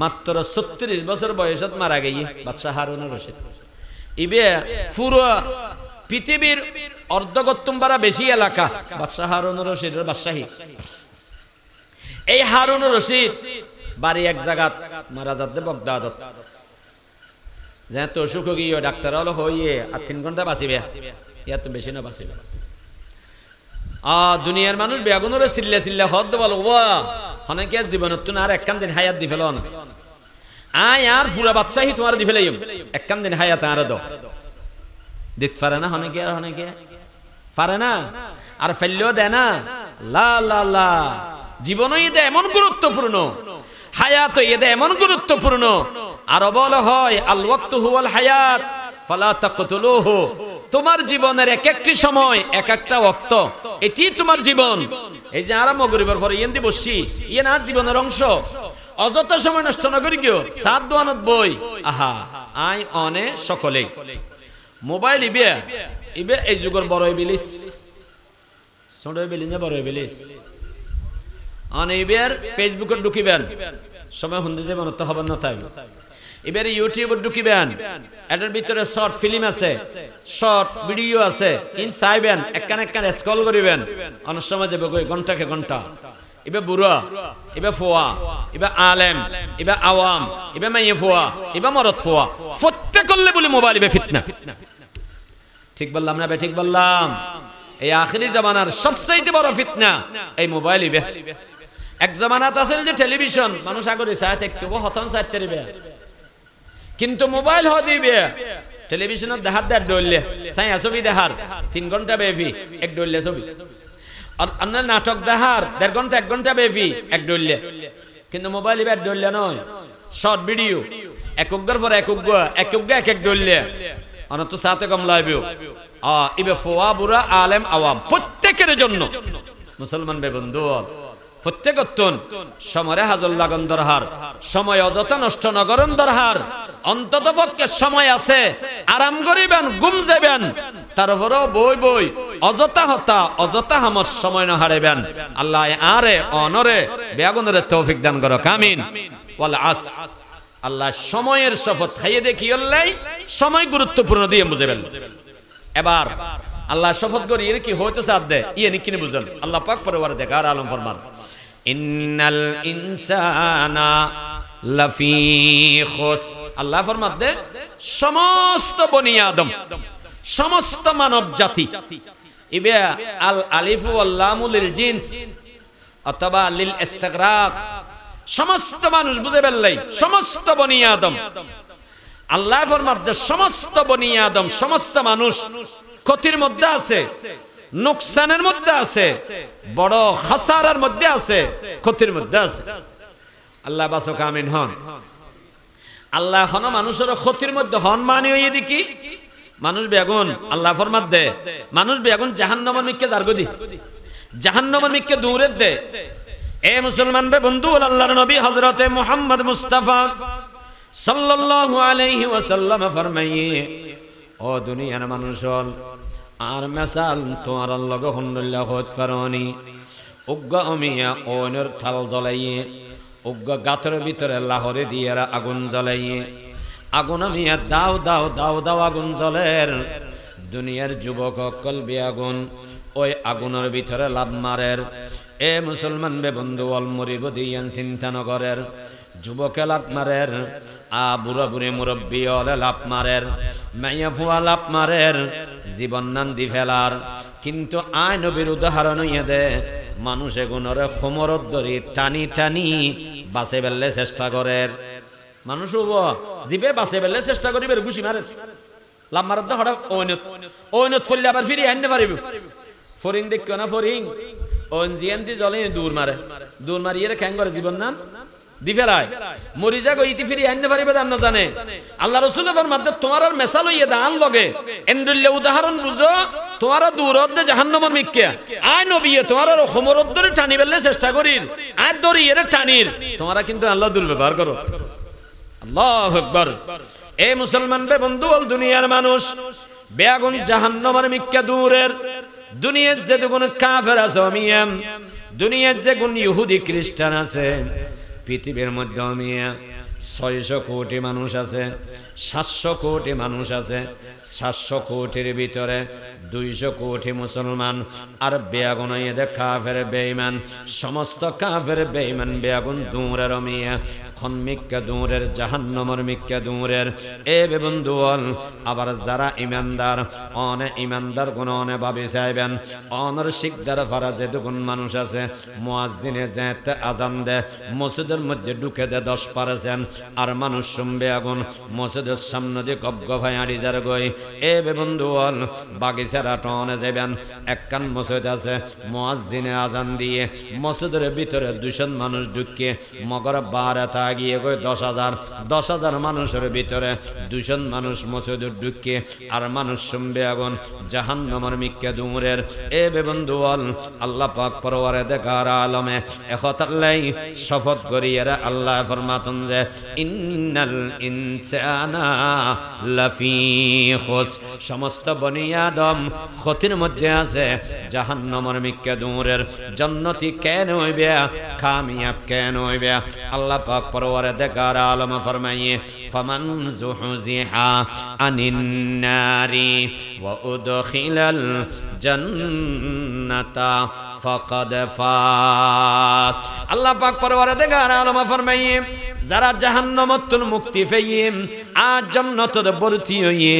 মাত্র 36 বছর বয়সত মারা গিয়ে বাদশা হারুন রশিদ ইবে পুরো পৃথিবীর অর্ধগোত্তমবারা বেশি এলাকা বাদশা হারুন রশিদের বাদশাহী এই হারুন রশিদ বাড়ি এক জায়গা মারা যাচ্ছে বগদাদত যেহেতু অসুখ গিয়ে ডাক্তার হলো হইয়ে আর 3 ঘন্টা বাঁচিবে ইয়া তো বেশি না বাঁচিবে দুনিয়ার মানুষ বেগুনরে চিল্লা চিল্লা হদ বল অনেকে জীবনত তো আর একখান দিন হায়াত দি ফেল না আয় আর পুরা বাদশাহী তোমার দি ফেলাইম একখান দিন হায়াত আর দাও দিত পারে না অনেকে পারে না আর ফেললেও দেয় না লা লা লা জীবনই দে এমন গুরুত্বপূর্ণ হায়াত এদে এমন গুরুত্বপূর্ণ আর বলা হয় আল ওয়াক্তু হুয়াল হায়াত ফালা তাকতুলুহু তোমার জীবনের এক একটি সময় এক একটা ওয়াক্ত এটি তোমার জীবন এই যে আরাম গরিবের পরে ইয়েন্দি বসছি ইয়ে না জীবনের অংশ অযথা সময় নষ্ট না করি কেউ সাত দোয়ানত বই আহা আই অনে সকলেই মোবাইল ইবে এই যুগের বড় ইবলিস ছোট ইবলিস না বড় ইবলিস অনে ইবের ফেসবুকে ঢুকিবেন সময় হুন্দি যে মনত হবে না তাই এবারে ইউটিউবে ঢুকিবেন এটার ভিতরে শর্ট ফিল্ম আছে শর্ট ভিডিও আছে ইন চাইবেন একখান স্ক্রল করিবেন অনেক সময় যাবে ঘন্টাকে ঘন্টা ইবে বুড়া ইবে ফোয়া ইবে আলেম ইবে আওয়াম ইবে মাইয়ে ফোয়া ইবে মরদ ফোয়া ফত্তে করলে বলে মোবাইল ইবে ফিতনা ঠিক বললাম না ঠিক বললাম এই আখিরি জামানার সবচেয়ে বড় ফিতনা এই মোবাইল ইবে এক জামানাত আছে যে টেলিভিশন মানুষ আগরে চায় দেখতে ও হতন চাইতে রিবে কিন্তু মোবাইল হ দিবে টেলিভিশনত দেখার দেড় ডললে চাই ছবি দেখার 3 ঘন্টা বেবি এক ডললে ছবি আর অন্য নাটক দেখার 1.5 ঘন্টা 1 ঘন্টা বেবি এক ডললে কিন্তু মোবাইল ইবে ডললে নয় শর্ট ভিডিও একগর পর একগ এক ডললে অনত সাথে কম লাইবেও ইবে ফোয়া বুড়া আলেম আওয়াম প্রত্যেকের জন্য মুসলমান বে বন্ধু প্রত্যেকত্তন সমরে হাজল লাগন দরহার সময় অযথা নষ্ট নগরন দরহার অন্তত পক্ষে সময় আছে আরাম করিবেন ঘুম যাবেন তারপরও বই অযথা হতা অযথা আমার সময় না হারাবেন আল্লাহ আরে অনরে বেগুনরে তৌফিক দান করো আমিন ওয়াল আসর আল্লাহ সময়ের শপথ খাইয়ে দেখি আল্লাহ সময় গুরুত্বপূর্ণ দিয়ে বুঝাবেন এবার আল্লাহ শপথ করি এর কি হইতে সাথ দে ইয়ে নিকিনে বুঝেন আল্লাহ পাক পরওয়ারদিগার আলম ফরমান ইন্নাল ইনসানা লাফি খুস আল্লাহ ফরমান দে সমস্ত বনি আদম সমস্ত মানব জাতি ইবে আল আলিফু ওয়াল লামু লিল জিনস অথবা লিল ইস্তিগরাক সমস্ত মানুষ বুঝে ফেললেই সমস্ত বনি আদম আল্লাহ ফরমান দে সমস্ত বনি আদম সমস্ত মানুষ ক্ষতির মধ্যে আছে নুকসানের মধ্যে আছে বড় খাসারার মধ্যে আছে ক্ষতির মধ্যে আছে আল্লাহ বাসক আমিন হন আল্লাহ হন মানুষের ক্ষতির মধ্যে হন মানে হইয়ে দেখি মানুষ বেগুন আল্লাহ ফরমাত দে মানুষ বেগুন জাহান্নামের মিকে জারগদি জাহান্নামের মিকে দূরে দে এ মুসলমান বে বন্ধু আল্লাহর নবী হযরতে মুহাম্মদ মুস্তাফা সাল্লাল্লাহু আলাইহি ওয়াসাল্লাম ফরমাইয়ে ও দুনিয়ার মানুষ আর মেসাল তোমার লগে হন্ডল্লাহ হত পারনি উগ্গ অমিয়া ওনের থাল জ্বলাইয়ে উগ্গ গাতের ভিতরে লাহরে দিয়ে আগুন জ্বলাইয়ে আগুন আমিয়া দাও দাও দাও দাও আগুন জ্বলের দুনিয়ার যুবক কলবি আগুন ওই আগুনের ভিতরে লাভ মারের এ মুসলমান বে বন্ধু অল মরিব দিয়ান চিন্তা নগরের যুবকে লাভ মারের বুড়া বুড়ি মুরব্বী হলে লাভ মারের মাইয়া ফুয়া লাভ মারের জীবন নান দি ফেলার কিন্তু আয় নবীর উদাহরণ হইয়া দে মানুষে গুণরে খমরত ধরি টানি টানি বাঁচে বেললে চেষ্টা করের মানুষ জীবে বাঁচে বেললে চেষ্টা করিবে ঘুষি মারে লাভ মারার দা হঠাৎ ওইনত ফললে আবার ফিরিয়ে আনতে পারিব ফরিং দেখো না ফরিং ওন জিয়ান্তি জলে দূর মারিয়ে খ্যাং করে জীবন নান দি ফেলায় মরি যাগো ইতি ফিরি আনতে পারিবে দান না জানে আল্লাহ রাসূল ফরমাতে তোমার আর মেসাল হইয়া দান লগে এন্ডুল্লে উদাহরণ বুঝো তোমার দূরত দে জাহান্নামের মিক্কা আয় নবী তোমার আর খমরত ধরে টানি বেললে চেষ্টা করির আর ধরি এর টানির তোমরা কিন্তু আল্লাহ দুর্ব্যবহার করো আল্লাহু আকবার এ মুসলমান বে বন্ধু অল দুনিয়ার মানুষ বেগুন জাহান্নামের মিক্কা দূরের দুনিয়ার যে দুগুণ কাফের আছে মিয়াম দুনিয়ার যে গুণ ইহুদি খ্রিস্টান আছে পৃথিবীর মধ্যে মিয়া 600 কোটি মানুষ আছে 700 কোটি মানুষ আছে 700 কোটির ভিতরে 200 কোটি মুসলমান আর বেয়াগুন এদের কাফের বেঈমান সমস্ত কাফের বেঈমান বেয়াগুন দূরের মিয়া খন মিক্কা দূরের জাহান্নামের মিক্কা দূরের এ বে বন্ধুল আবার যারা ইমানদার অনে ইমানদার গুণ অনে ভাবি চাইবেন অনর শিকদার ফরাজে দুগুণ মানুষ আছে মুয়াজ্জিনে যেতে আজান দে মসজিদের মধ্যে ঢুকে দে 10% আর মানুষ শুনবে আগুন মসজিদের সামনে দিয়ে গপগপায় আড়ি যার গই এ বে বন্ধুল বাগিচারা টনে যাবেন একখান মসজিদ আছে মুয়াজ্জিনে আজান দিয়ে মসজিদের ভিতরে 200 মানুষ ঢুকে মগর বারে গিয়ে কই 10,000 মানুষের ভিতরে 200 মানুষ মসজিদে ঢুকে আর মানুষ শুনবে আগুন জাহান্নামের মিক্কা দূরের এ বে বন্ধুল আল্লাহ পাক পরওয়ারদিগার আলমে একতাল্লাই শপথ করিয়া আল্লাহ ফরমাতেন যে ইন্নাল ইনসানা লাফি খুস সমস্ত বনি আদম ক্ষতির মধ্যে আছে জাহান্নামের মিক্কা দূরের জান্নাতি কেন হইবে কামিয়াব কেন হইবে আল্লাহ পাক পরওয়ারদিগার আলম ফরমাইয়ে ফামান যুহজিহা আনিন নারি ওয়া উদখিলাল জান্নাতা ফাকাদ ফাস আল্লাহ পাক পরওয়ারদিগার আলম ফরমাইয়ে যারা জাহান্নামত মুক্তি পেয়ে আর জান্নাতে ভর্তি হইয়ে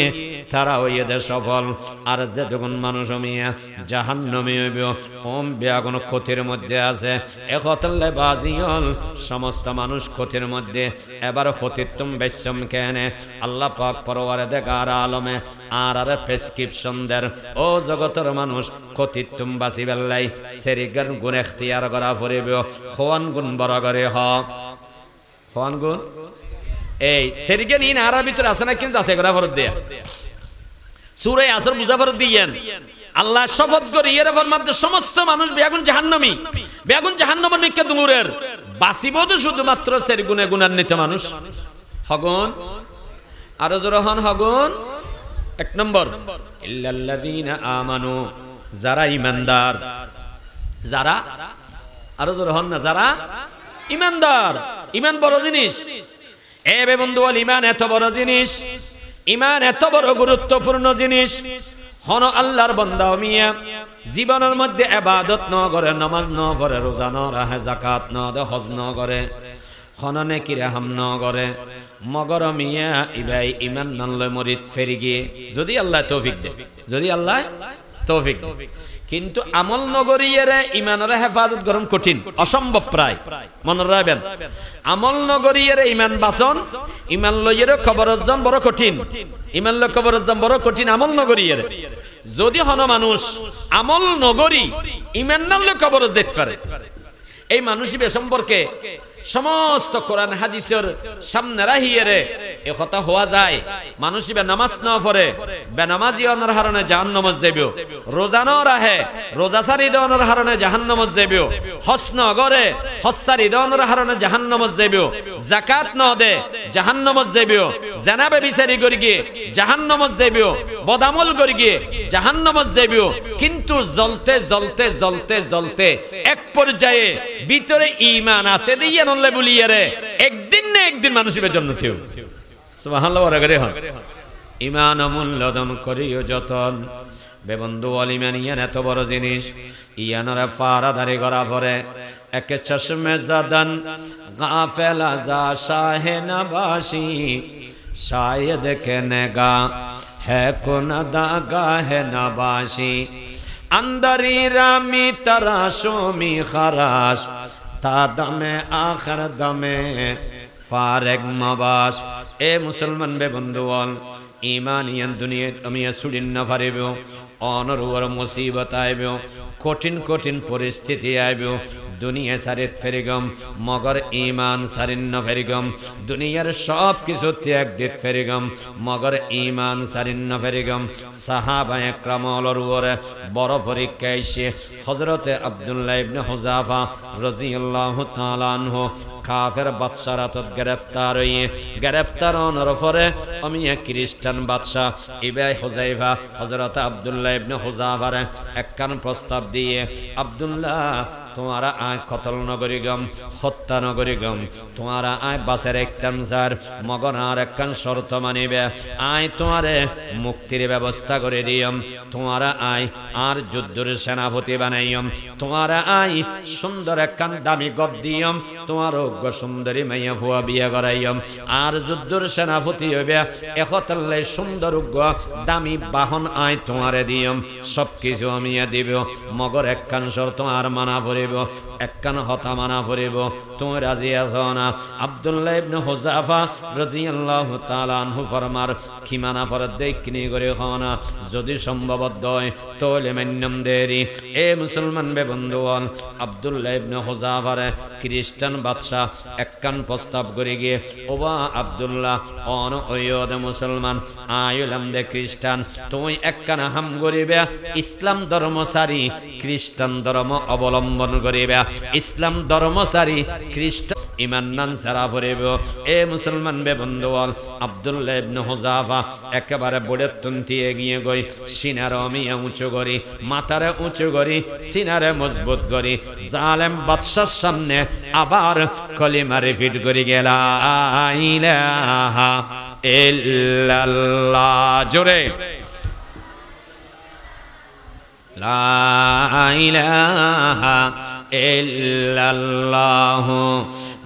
তারা হইয়ে সফল আর যে যখন মানুষ মিয়া জাহান্নামে হইবে ওম বেগুন ক্ষতির মধ্যে আছে একতলে বাজিল সমস্ত মানুষ ক্ষতির মধ্যে এবার ক্ষতির তুম বেশম কেনে আল্লাহ পাক পরওয়ারদিগার আলমে আর প্রেসক্রিপশন দের ও জগতের মানুষ ক্ষতির তুম বাঁচি বেল্লাই সেরিগার গুণ এখতিয়ার করা পড়িবে খোয়ান গুণ বড় করে খোয়ান গুণ এই সেরিগান ইন আরবি ভিতরে আছে না কিন্তু আছে করা ফরত দেয়া সূরা আসর বুঝা ফরত দিয়েন আল্লাহ শপথ করে এর ফরমাতে সমস্ত মানুষ বেগুন জাহান্নামী বেগুন জাহান্নামের মিক্কা দূরের বাঁচিব তো শুধুমাত্র সেরিগুনে গুণান্বিত মানুষ হগুন আরো জোরে হন হগুন এক নম্বর ইল্লাল্লাযীনা আমানু যারা ইমানদার, যারা আরো জোরে হন না, যারা ইমানদার। ইমান বড় জিনিস এ বে বন্ধু, ইমান এত বড় জিনিস, ইমান এত বড় গুরুত্বপূর্ণ জিনিস। হন আল্লাহর বান্দা মিয়া জীবনের মধ্যে ইবাদত ন করে, নামাজ ন পড়ে, রোজা ন রাখে, যাকাত ন দে, হজ ন করে, হননে কিরে হাম ন করে, মগর মিয়া ইবাই ইমান নানলে মরিত ফেরি গিয়ে, যদি আল্লাহ তৌফিক দে, যদি আল্লাহ তৌফিক। কিন্তু আমল নগরীরে ইমানের হেফাজত গরম কঠিন, অসম্ভব প্রায়। মনে রাখবেন, আমল নগরীরে ইমান বাসন, ইমান লইয়ের খবরজন বড় কঠিন, ইমান লই খবরজন বড় কঠিন আমল নগরীরে। যদি হন মানুষ আমল নগরী ইমান নানলে খবর দেখতে পারে, এই মানুষই বে সম্পর্কে সমস্ত কোরআন হাদিসের সামনে রাহিয়ে এ কথা হওয়া যায়। মানুষ বে নামাজ ন পড়ে, বেনামাজি অনর হারণে জাহান্নামত যাইব, রোজা ন রাহে, রোজা সারি দনর হারণে জাহান্নামত যাইব, হজ ন করে, হজ সারি দনর হারণে জাহান্নামত যাইব, যাকাত ন দে জাহান্নামত যাইব, জানাবে বিচারি করি গিয়ে জাহান্নামত যাইব, বদামল করি গিয়ে জাহান্নামত যাইব। কিন্তু জ্বলতে জ্বলতে জ্বলতে জ্বলতে এক পর্যায়ে ভিতরে ঈমান আছে দিয়ে নলে বলিয়ে রে একদিন না একদিন মানুষের জন্য থেও। সুবহানাল্লাহ ওরে হন ঈমান মূল্যদন করিও যতন। বেবন্ধু অলিমান ইয়ান এত বড় জিনিস, ইয়ানরে ফারাদারি করা পরে একে চশমে জাদান গাফেলা যা শাহে নবাসি, শায়দ কেনেগা है कुन दागा है नबाशी, अंदरी रामी तराशो मी खराश, ता दमे आखर दमे फारेग मबाश। ए मुसलमान बे बंधुआन ईमानियन दुनिया अमिया सुडिन न फारिबो, অনরুয়ার মুসিবত আইবো, কঠিন কঠিন পরিস্থিতি আইবো, দুনিয়া সারিত ফেরিগম মগর ইমান সারিন্ন ফেরিগম, দুনিয়ার সব কিছু ত্যাগ দিত ফেরিগম মগর ইমান সারিন্ন ফেরিগম। সাহাবা একরামর উপরে বড় পরীক্ষা এসে হযরতে আব্দুল্লাহ ইবনে হুযাফা রাদিয়াল্লাহু তাআলা আনহু কাফের বাদশার হাতত গ্রেফতার হয়ে, গ্রেফতার হওয়ার পরে আমি এক খ্রিস্টান বাদশা ইবাই হুযাইফা হযরত আব্দুল্লাহ ইবনে হুযাফার একখান প্রস্তাব দিয়ে, আব্দুল্লাহ তোমারা আয় কতল নগরী গম, হত্যা নগরী গম, তোমারা আয় বাসের একটান সার মগন আর একখান শর্ত মানিবে, আয় তোমারে মুক্তির ব্যবস্থা করে দিয়ম, তোমারা আয় আর যুদ্ধের সেনাপতি বানাইম, তোমারা আয় সুন্দর একখান দামি গদ দিয়ম, তোমার সুন্দরী মাইয়া ফুয়া বিয়ে করাইম, আর যুদ্ধের সেনাপতি হইবে একতাল্লাই সুন্দর দামি বাহন আয় তোমারে দিয়ম, সব কিছু আমি দিব, মগর একখান শর্ত আর মানা পড়িব, একখান হতা মানা পড়িব, তুমি রাজি আছো না? আব্দুল্লাহ ইবনে হুযাফা রাদিয়াল্লাহু তাআলা আনহু ফরমার কি মানা পড়ে দেখনি করে হনা, যদি সম্ভবত হয় তাহলে মান্যম দেরি। এ মুসলমান বে বন্ধুগণ, আব্দুল্লাহ ইবনে হুযাফার খ্রিস্টান বাদশা একখান প্রস্তাব করে গিয়ে, ওবা আব্দুল্লাহ অন ওয়দ মুসলমান আইলাম দে খ্রিস্টান, তুই একখান হাম করিবে ইসলাম ধর্ম সারি খ্রিস্টান ধর্ম অবলম্বন করিবে, ইসলাম ধর্ম সারি খ্রিস্টান ইমান নান সারা পড়িব। এ মুসলমান বে বন্ধুগণ, আব্দুল্লাহ ইবনে হুযাফা একেবারে বড়ে তুন্তি এগিয়ে গই, সিনারে অমিয়া উঁচু করি, মাথারে উঁচু করি, সিনারে মজবুত করি, জালেম বাদশার সামনে আবার কলিমা রিপিট করি গেলা ইলাহা ইল্লাল্লাহ, জোরে লা ইলাহা ইল্লাল্লাহ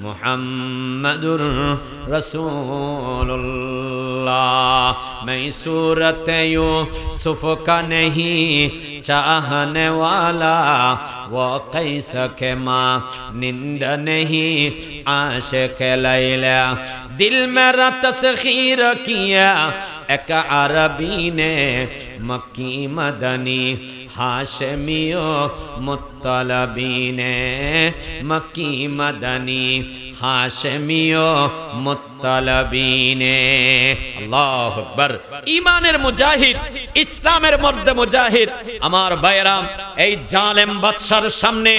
মুহাম্মাদুর रसूलुल्लाह। मैं सूरत यूसुफ का नहीं चाहने वाला, वो कैस के माँ निंद नहीं आशिक लैला, दिल मेरा तस्खीर किया एक अरबी ने मक्की मदनी, हाशमियो मुत्तलबी ने मक्की मदनी, हाशमियो मुत्तलबी ने। अल्लाहु আকবার। ঈমানের মুজাহিদ, ইসলামের মর্দে মুজাহিদ আমার ভাইরাম, এই জালেম বাদশার সামনে,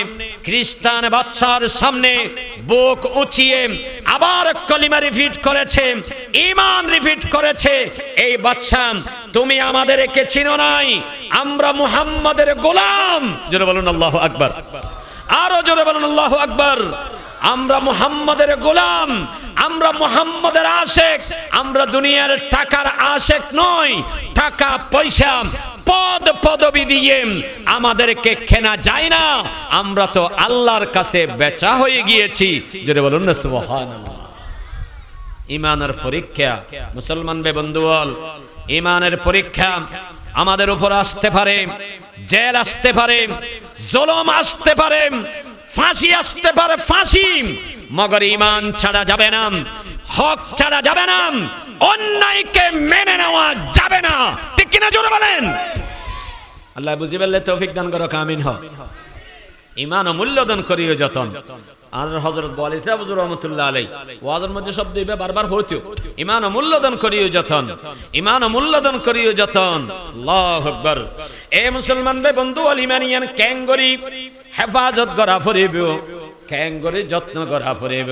খ্রিস্টান বাদশার সামনে বুক উঁচিয়ে আবার কলিমা রিপিট করেছে, ঈমান রিপিট করেছে। এই বাদশা তুমি আমাদেরকে চিনো নাই, আমরা মুহাম্মাদের গোলাম। জোরে বলুন আল্লাহু আকবার, আরো জোরে বলুন আল্লাহু আকবার। আমরা মুহাম্মাদের গোলাম, আমরা মুহাম্মাদের আশিক। আমরা দুনিয়ার টাকার আশিক নই। টাকা পয়সা পদ পদবি দিয়ে আমাদেরকে কেনা যায় না। আমরা তো আল্লাহর কাছে বেচা হয়ে গিয়েছি। জোরে বলুন না সুবহানাল্লাহ। ঈমানের পরীক্ষা মুসলমান বন্ধুগণ, ঈমানের পরীক্ষা আমাদের উপর আসতে পারে, জেল আসতে পারে, জুলুম আসতে পারে, ফাঁসি আসতে পারে, ফাঁসি। মগর ঈমান ছাড়া যাবে না, হক ছাড়া যাবে না, অন্যায়কে মেনে নেওয়া যাবে না। ঠিক কিনা জোরে বলেন। আল্লাহ বুঝি বললে তৌফিক দান করো, আমিন। হ ঈমান ও মূল্যদান করিও যতন। আর হযরত বলিসা হুজুর রাহমাতুল্লাহ আলাইহি ওয়াজের মধ্যে শব্দ দিবে বারবার হইতো, ঈমান ও মূল্যদান করিও যতন, ঈমান ও মূল্যদান করিও যতন। আল্লাহু আকবার। এ মুসলমান বন্ধু, ঈমানিয়ান ক্যাঙ্গরি হেফাজত করা ফরিব, ক্যাঙ্গরি যত্ন করা ফরিব।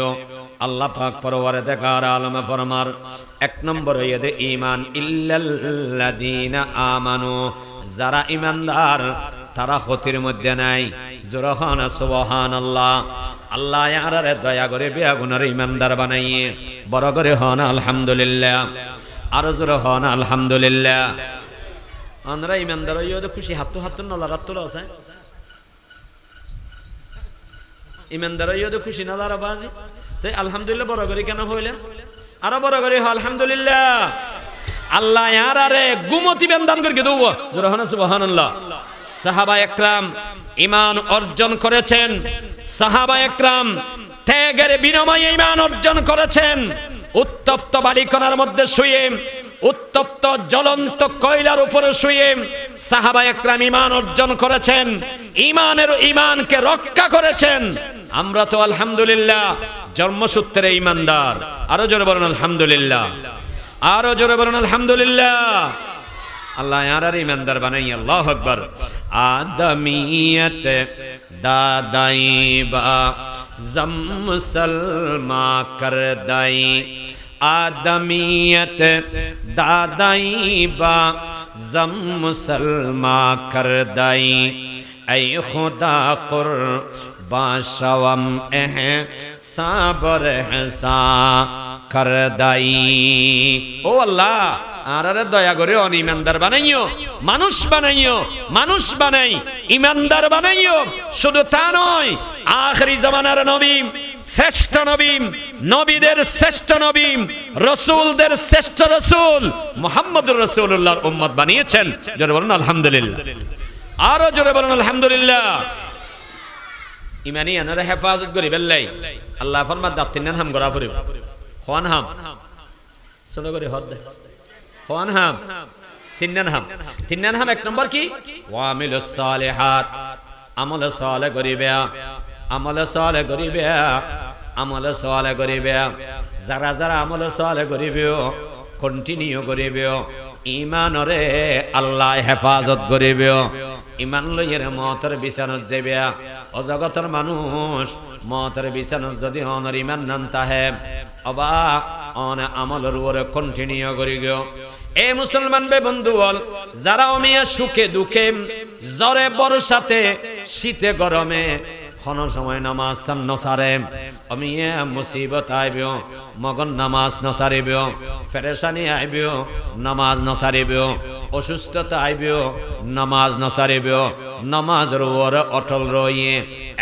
আল্লাহ পাক পরওয়ারদিগার আলম ফরমার 1 নম্বর হইয়াদে ঈমান ইল্লাল্লাযীনা আমানু, যারা ঈমানদার তারা ক্ষতির মধ্যে নাই। জোরহানা সুবহানাল্লাহ। আল্লাহ ইয়ারারে দয়া করে বেগুনার ঈমানদার বানাইয়ে বড় করে হন আলহামদুলিল্লাহ। আরো জোরে হন আলহামদুলিল্লাহ। আমরা ঈমানদার হইয়া তো খুশি, হাত হাত না রাত তোলা আছে। ঈমানদার হইয়া তো খুশি না লারা বাজি। তাই আলহামদুলিল্লাহ বড় করে কেন হইলেন? আরো বড় করে হ আলহামদুলিল্লাহ। আল্লাহ ইয়ারারে গুমতি বেন্দান করে দেব। জোরে হন সুবহানাল্লাহ। সাহাবা একরাম ঈমান অর্জন করেছেন, সাহাবা একরাম ত্যাগের বিনিময়ে ঈমান অর্জন করেছেন। উত্তপ্ত বালিকণার মধ্যে শুয়ে, উত্তপ্ত জ্বলন্ত কয়লার উপরে শুয়ে সাহাবা একরাম ঈমান অর্জন করেছেন, ঈমানকে রক্ষা করেছেন। আমরা তো আলহামদুলিল্লাহ জন্মসূত্রে ঈমানদার। আরো জোরে বলুন আলহামদুলিল্লাহ, আরো জোরে বলুন আলহামদুলিল্লাহ। আল্লাহ यार ईमानदार बनाई। अल्लाह अकबर। आदमियत दादाई बा जम मुसलमा कर दाई, आदमियत दादाई बा जम मुसलमा कर दाई, ऐ खुदा कुर्बा शवम साबर हसा कर दाई। ओ अल्लाह आरारे दया करे अनिमानदार बानाइयो, मानुष बानाइयो, मानुष बानाई ईमानदार बानाइयो। शुधु ता नय, आखिरी जमानार नबी, श्रेष्ठ नबी, नबीदेर श्रेष्ठ नबी, रसूलदेर श्रेष्ठ रसूल मुहम्मदुर रसूलुल्लाहर उम्मत बानिয়েছেন। জোরে বলুন আলহামদুলিল্লাহ, আরো জোরে বলুন আলহামদুলিল্লাহ। ইমানিয়ানরা হেফাজত করি বেল্লাই আল্লাহ ফরমাত দাতিন হাম গরা ফরিব খান হাম শুনো করে হদ খান হাম তিননান হাম এক নম্বর কি ওয়ামিলুস সালিহাত, আমল সালেহ করিবে, আমল সালেহ করিবে, আমল সালেহ করিবে। যারা যারা আমল সালেহ করিবে কন্টিনিউ করিবে, ইমানরে আল্লাহ হেফাজত করিবে। ইমান লইয়ের মতের বিছানত যাবে। অজগতর মানুষ মতের বিছানত যদি অনর ইমান নান তাহে অবা অন আমলের উপরে কন্টিনিউ করিব। এ মুসলমান বে বন্ধু বল, যারা অমিয়া সুখে দুঃখে জ্বরে বর্ষাতে শীতে গরমে কোন সময় নামাজ নসারে, অমিয়া মুসিবত আইব মগন নামাজ নসারিব, ফেরেশানি আইব নামাজ নসারিব, অসুস্থতা আইব নামাজ নসারিব। নামাজের উপরে অটল রইয়ে,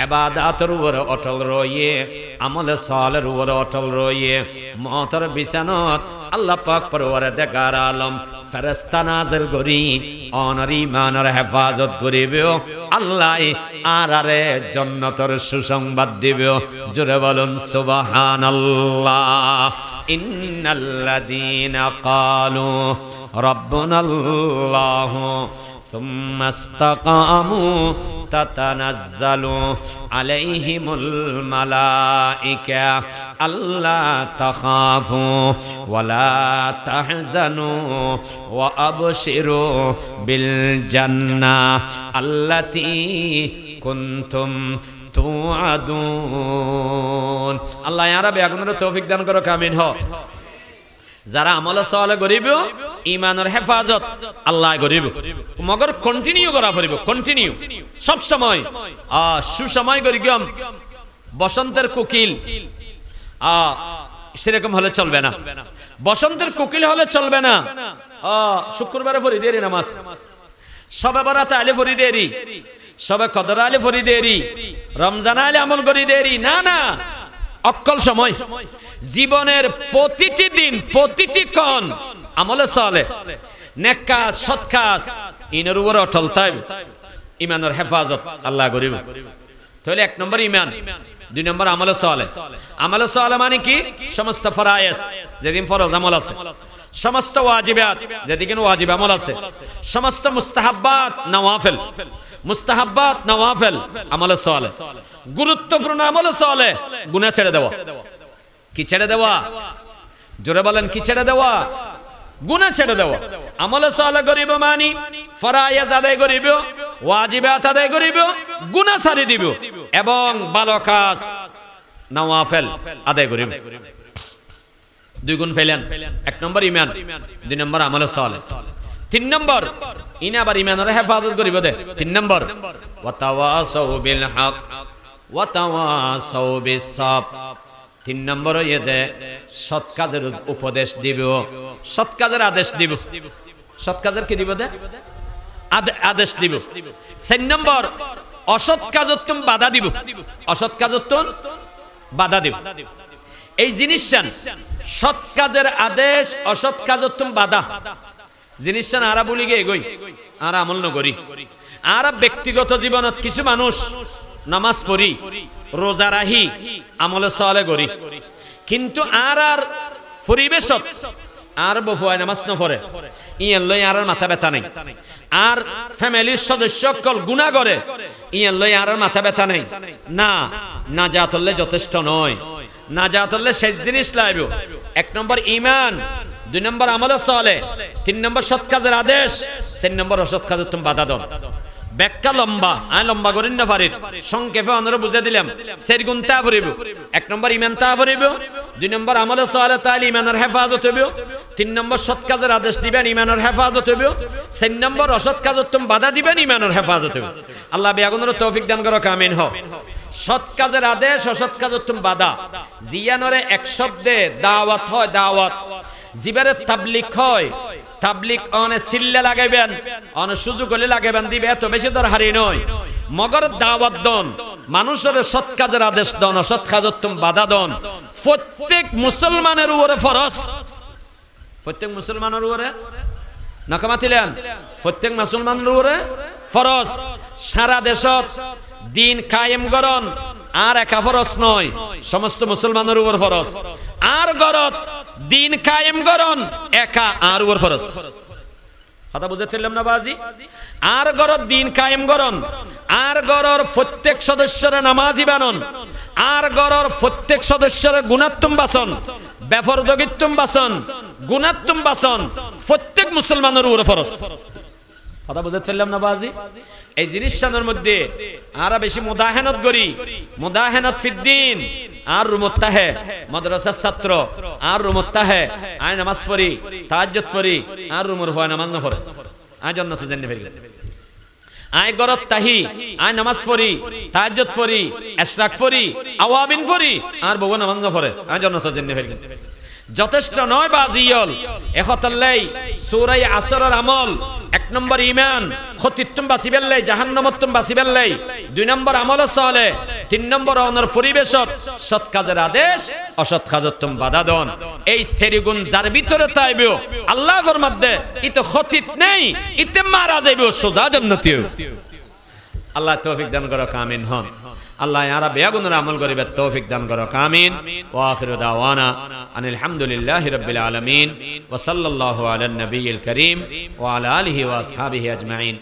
ইবাদতের উপরে অটল রইয়ে, আমল সালের উপরে অটল রইয়ে মতের বিছানত আল্লাহ পাক পরওয়ারদিগার আলম ফেরেশতা নাযিল করি অনর ইমানের হেফাজত করিবে। আল্লাহ আরারে জান্নাতের সুসংবাদ দিবে। জোরে বলুন সুবহানাল্লাহ। ইন্নাল্লাযীনা ক্বালু রাব্বুনাল্লাহু ثم استقاموا تتنزل عليهم الملائكة ألا تخافوا ولا تحزنوا وأبشروا بالجنة التي كنتم তুআদুন। আল্লাহ ইয়ারা বেগুনের তৌফিক দান করো, আমিন। হ যারা আমল সালে গরিব ইমানের হেফাজত আল্লাহ গরিব মগর কন্টিনিউ করা পড়িব, কন্টিনিউ সব সময় সুসময় করি গম বসন্তের কোকিল সেরকম হলে চলবে না, বসন্তের কোকিল হলে চলবে না। শুক্রবারে ফরি দেরি নামাজ, সবে বরাতে আলে ফরি দেরি, সবে কদর আলে ফরি দেরি, রমজান আলে আমল করি দেরি, না না, অক্কল সময় জীবনের প্রতিটি দিন প্রতিটি ক্ষণ আমলে চলে নেক কাজ সৎ কাজ ইনের উপর অটল থাকবে, ইমানের হেফাজত আল্লাহ করিব। তাহলে এক নম্বর ইমান, দুই নম্বর আমলে চলে। আমলে চলে মানে কি? সমস্ত ফরায়েজ যেদিন ফরজ আমল আছে, সমস্ত ওয়াজিবাত যেদিন ওয়াজিব আমল আছে, সমস্ত মুস্তাহাব্বাত নওয়াফিল, মুস্তাহাব্বাত নওয়াফিল আমলে চলে। গুরুত্বপূর্ণ আমলে চলে, গুনাহ ছেড়ে দেওয়া। কি ছেড়ে দেওয়া? জোরে বলেন, কি ছেড়ে দেওয়া? গুনাহ ছেড়ে দেওয়া। আমলে চলে করিব মানি ফরায়েজ আদায় করিব, ওয়াজিবাত আদায় করিব, গুনাহ ছাড়ি দিব এবং ভালো কাজ নওয়াফিল আদায় করিব। দুই গুণ ফেলেন, এক নম্বর ইমান, দুই নম্বর আমলে চলে। তিন নম্বর ইনা আবার ইমানের হেফাজত করিব দে। তিন নম্বর ওয়াতাওয়াসাউ বিল হক ওয়াতাওয়াসাউ বিস সাবর। তিন নম্বর ইয়ে দে সৎ কাজের উপদেশ দিব, সৎ কাজের আদেশ দিব। সৎ কাজের কি দিব দে? আদেশ দিব। চার নম্বর অসৎ কাজত তুমি বাধা দিব, অসৎ কাজত তুমি বাধা দিব। এই জিনিসটান সৎ কাজের আদেশ, অসৎ কাজত তুমি বাধা জিনিসটান আরা বলি গে এগোই আর আমল নগরি। আর ব্যক্তিগত জীবনত কিছু মানুষ নামাজ পড়ি রোজা রাহি আমলে চলে গড়ি, কিন্তু আর আর পরিবেশত আর বহুয়ায় নামাজ নপড়ে, ইয়ার লই আর মাথা ব্যথা নেই। আর ফ্যামিলির সদস্য সকল গুনাহ করে, ইয়ার লই আর মাথা ব্যথা নেই। না, নাজাত হলে যথেষ্ট নয়, নাজাত হলে শেষ জিনিস লাগবে। এক নম্বর ইমান, দুই নম্বর আমলে চলে, তিন নম্বর সৎ কাজের আদেশ, চার নম্বর অসৎ কাজের তুমি বাধা দাও। ব্যাখ্যা লম্বা, আমি লম্বা করি না পারি, সংক্ষেপে অন্যরা বুঝে দিলাম। চার গুণ তা পড়িব, এক নম্বর ইমান তা পড়িব, দুই নম্বর আমলে চলে তাহলে ইমানের হেফাজত হইব, তিন নম্বর সৎ কাজের আদেশ দিবেন ইমানের হেফাজত হইব, চার নম্বর অসৎ কাজের তুমি বাধা দিবেন ইমানের হেফাজত হইব। আল্লাহ বেগুনের তৌফিক দান করো, আমিন। হ সৎ কাজের আদেশ, অসৎ কাজের তুমি বাধা। জিয়ানরে এক শব্দে দাওয়াত হয়, দাওয়াত। জিবারে তাবলিগ হয়, তাবলিগ অনে সিল্লে লাগাইবেন, অনে সুযোগ হলে লাগাইবেন দিবে, এত বেশি দরকারি নয়। মগর দাওয়াত দন, মানুষের সৎ কাজের আদেশ দন, অসৎ কাজের তুমি বাধা দন। প্রত্যেক মুসলমানের উপরে ফরজ, প্রত্যেক মুসলমানের উপরে নাকামাতিলেন, প্রত্যেক মুসলমানের উপরে ফরজ। সারা দেশত দিন কায়েম করন আর একা ফরজ নয়, সমস্ত মুসলমানের উপর ফরজ। আর গরত দিন কায়েম করন একা আর উপর ফরজ। কথা বুঝতে পারলাম না বাজি? আর গরত দিন কায়েম করন, আর গরর প্রত্যেক সদস্যের নামাজি বানন, আর গরর প্রত্যেক সদস্যের গুণাত্তম বাসন, বেফরদগিত্তম বাসন, গুণাত্তম বাসন, প্রত্যেক মুসলমানের উপর ফরজ। কথা বুঝতে পারলাম না বাজি? এই জিনিসটার মধ্যে আরা বেশি মুদাহানত করি, মুদাহানত ফিদ্দিন। আর রুমত্তাহে মাদ্রাসার ছাত্র, আর রুমত্তাহে আয় নামাজ পড়ি, তাহাজ্জুদ পড়ি, আর রুমর হয় নামাজ না পড়ে, আয় জান্নাত জান্নে ফেরি। আয় গরত তাহি, আয় নামাজ পড়ি, তাহাজ্জুদ পড়ি, ইশরাক পড়ি, আওয়াবিন পড়ি, আর বউ নামাজ না পড়ে, আয় জান্নাত জান্নে ফেরি। যথেষ্ট নয় বাজিয়ল এখতাল্লাই সূরা আসরের আমল। এক নম্বর ইমান, খতিত্তুম বাসিবেল্লাই, জাহান্নামত্তুম বাসিবেল্লাই। দুই নম্বর আমল চলে, তিন নম্বর অনর পরিবেশত সৎ কাজের আদেশ, অসৎ কাজত্তুম বাধা দন। এই সেরিগুণ যার ভিতরে তাইবেও আল্লাহর মধ্যে ইতে খতিত নেই, ইতে মারা যাইবেও সোজা জান্নাতি। আল্লাহ তৌফিক দান করো, আমিন। হন আল্লাহ ইয়ারা বেগুনের আমল করিবে তৌফিক দান করো, আমিন। ওয়া আখিরু দাওয়ানা আনিল হামদুলিল্লাহি রাব্বিল আলামিন ওয়া সাল্লাল্লাহু আলা নবিয়িল কারীম ওয়া আলা আলিহি ওয়া আসহাবিহি আজমাইন।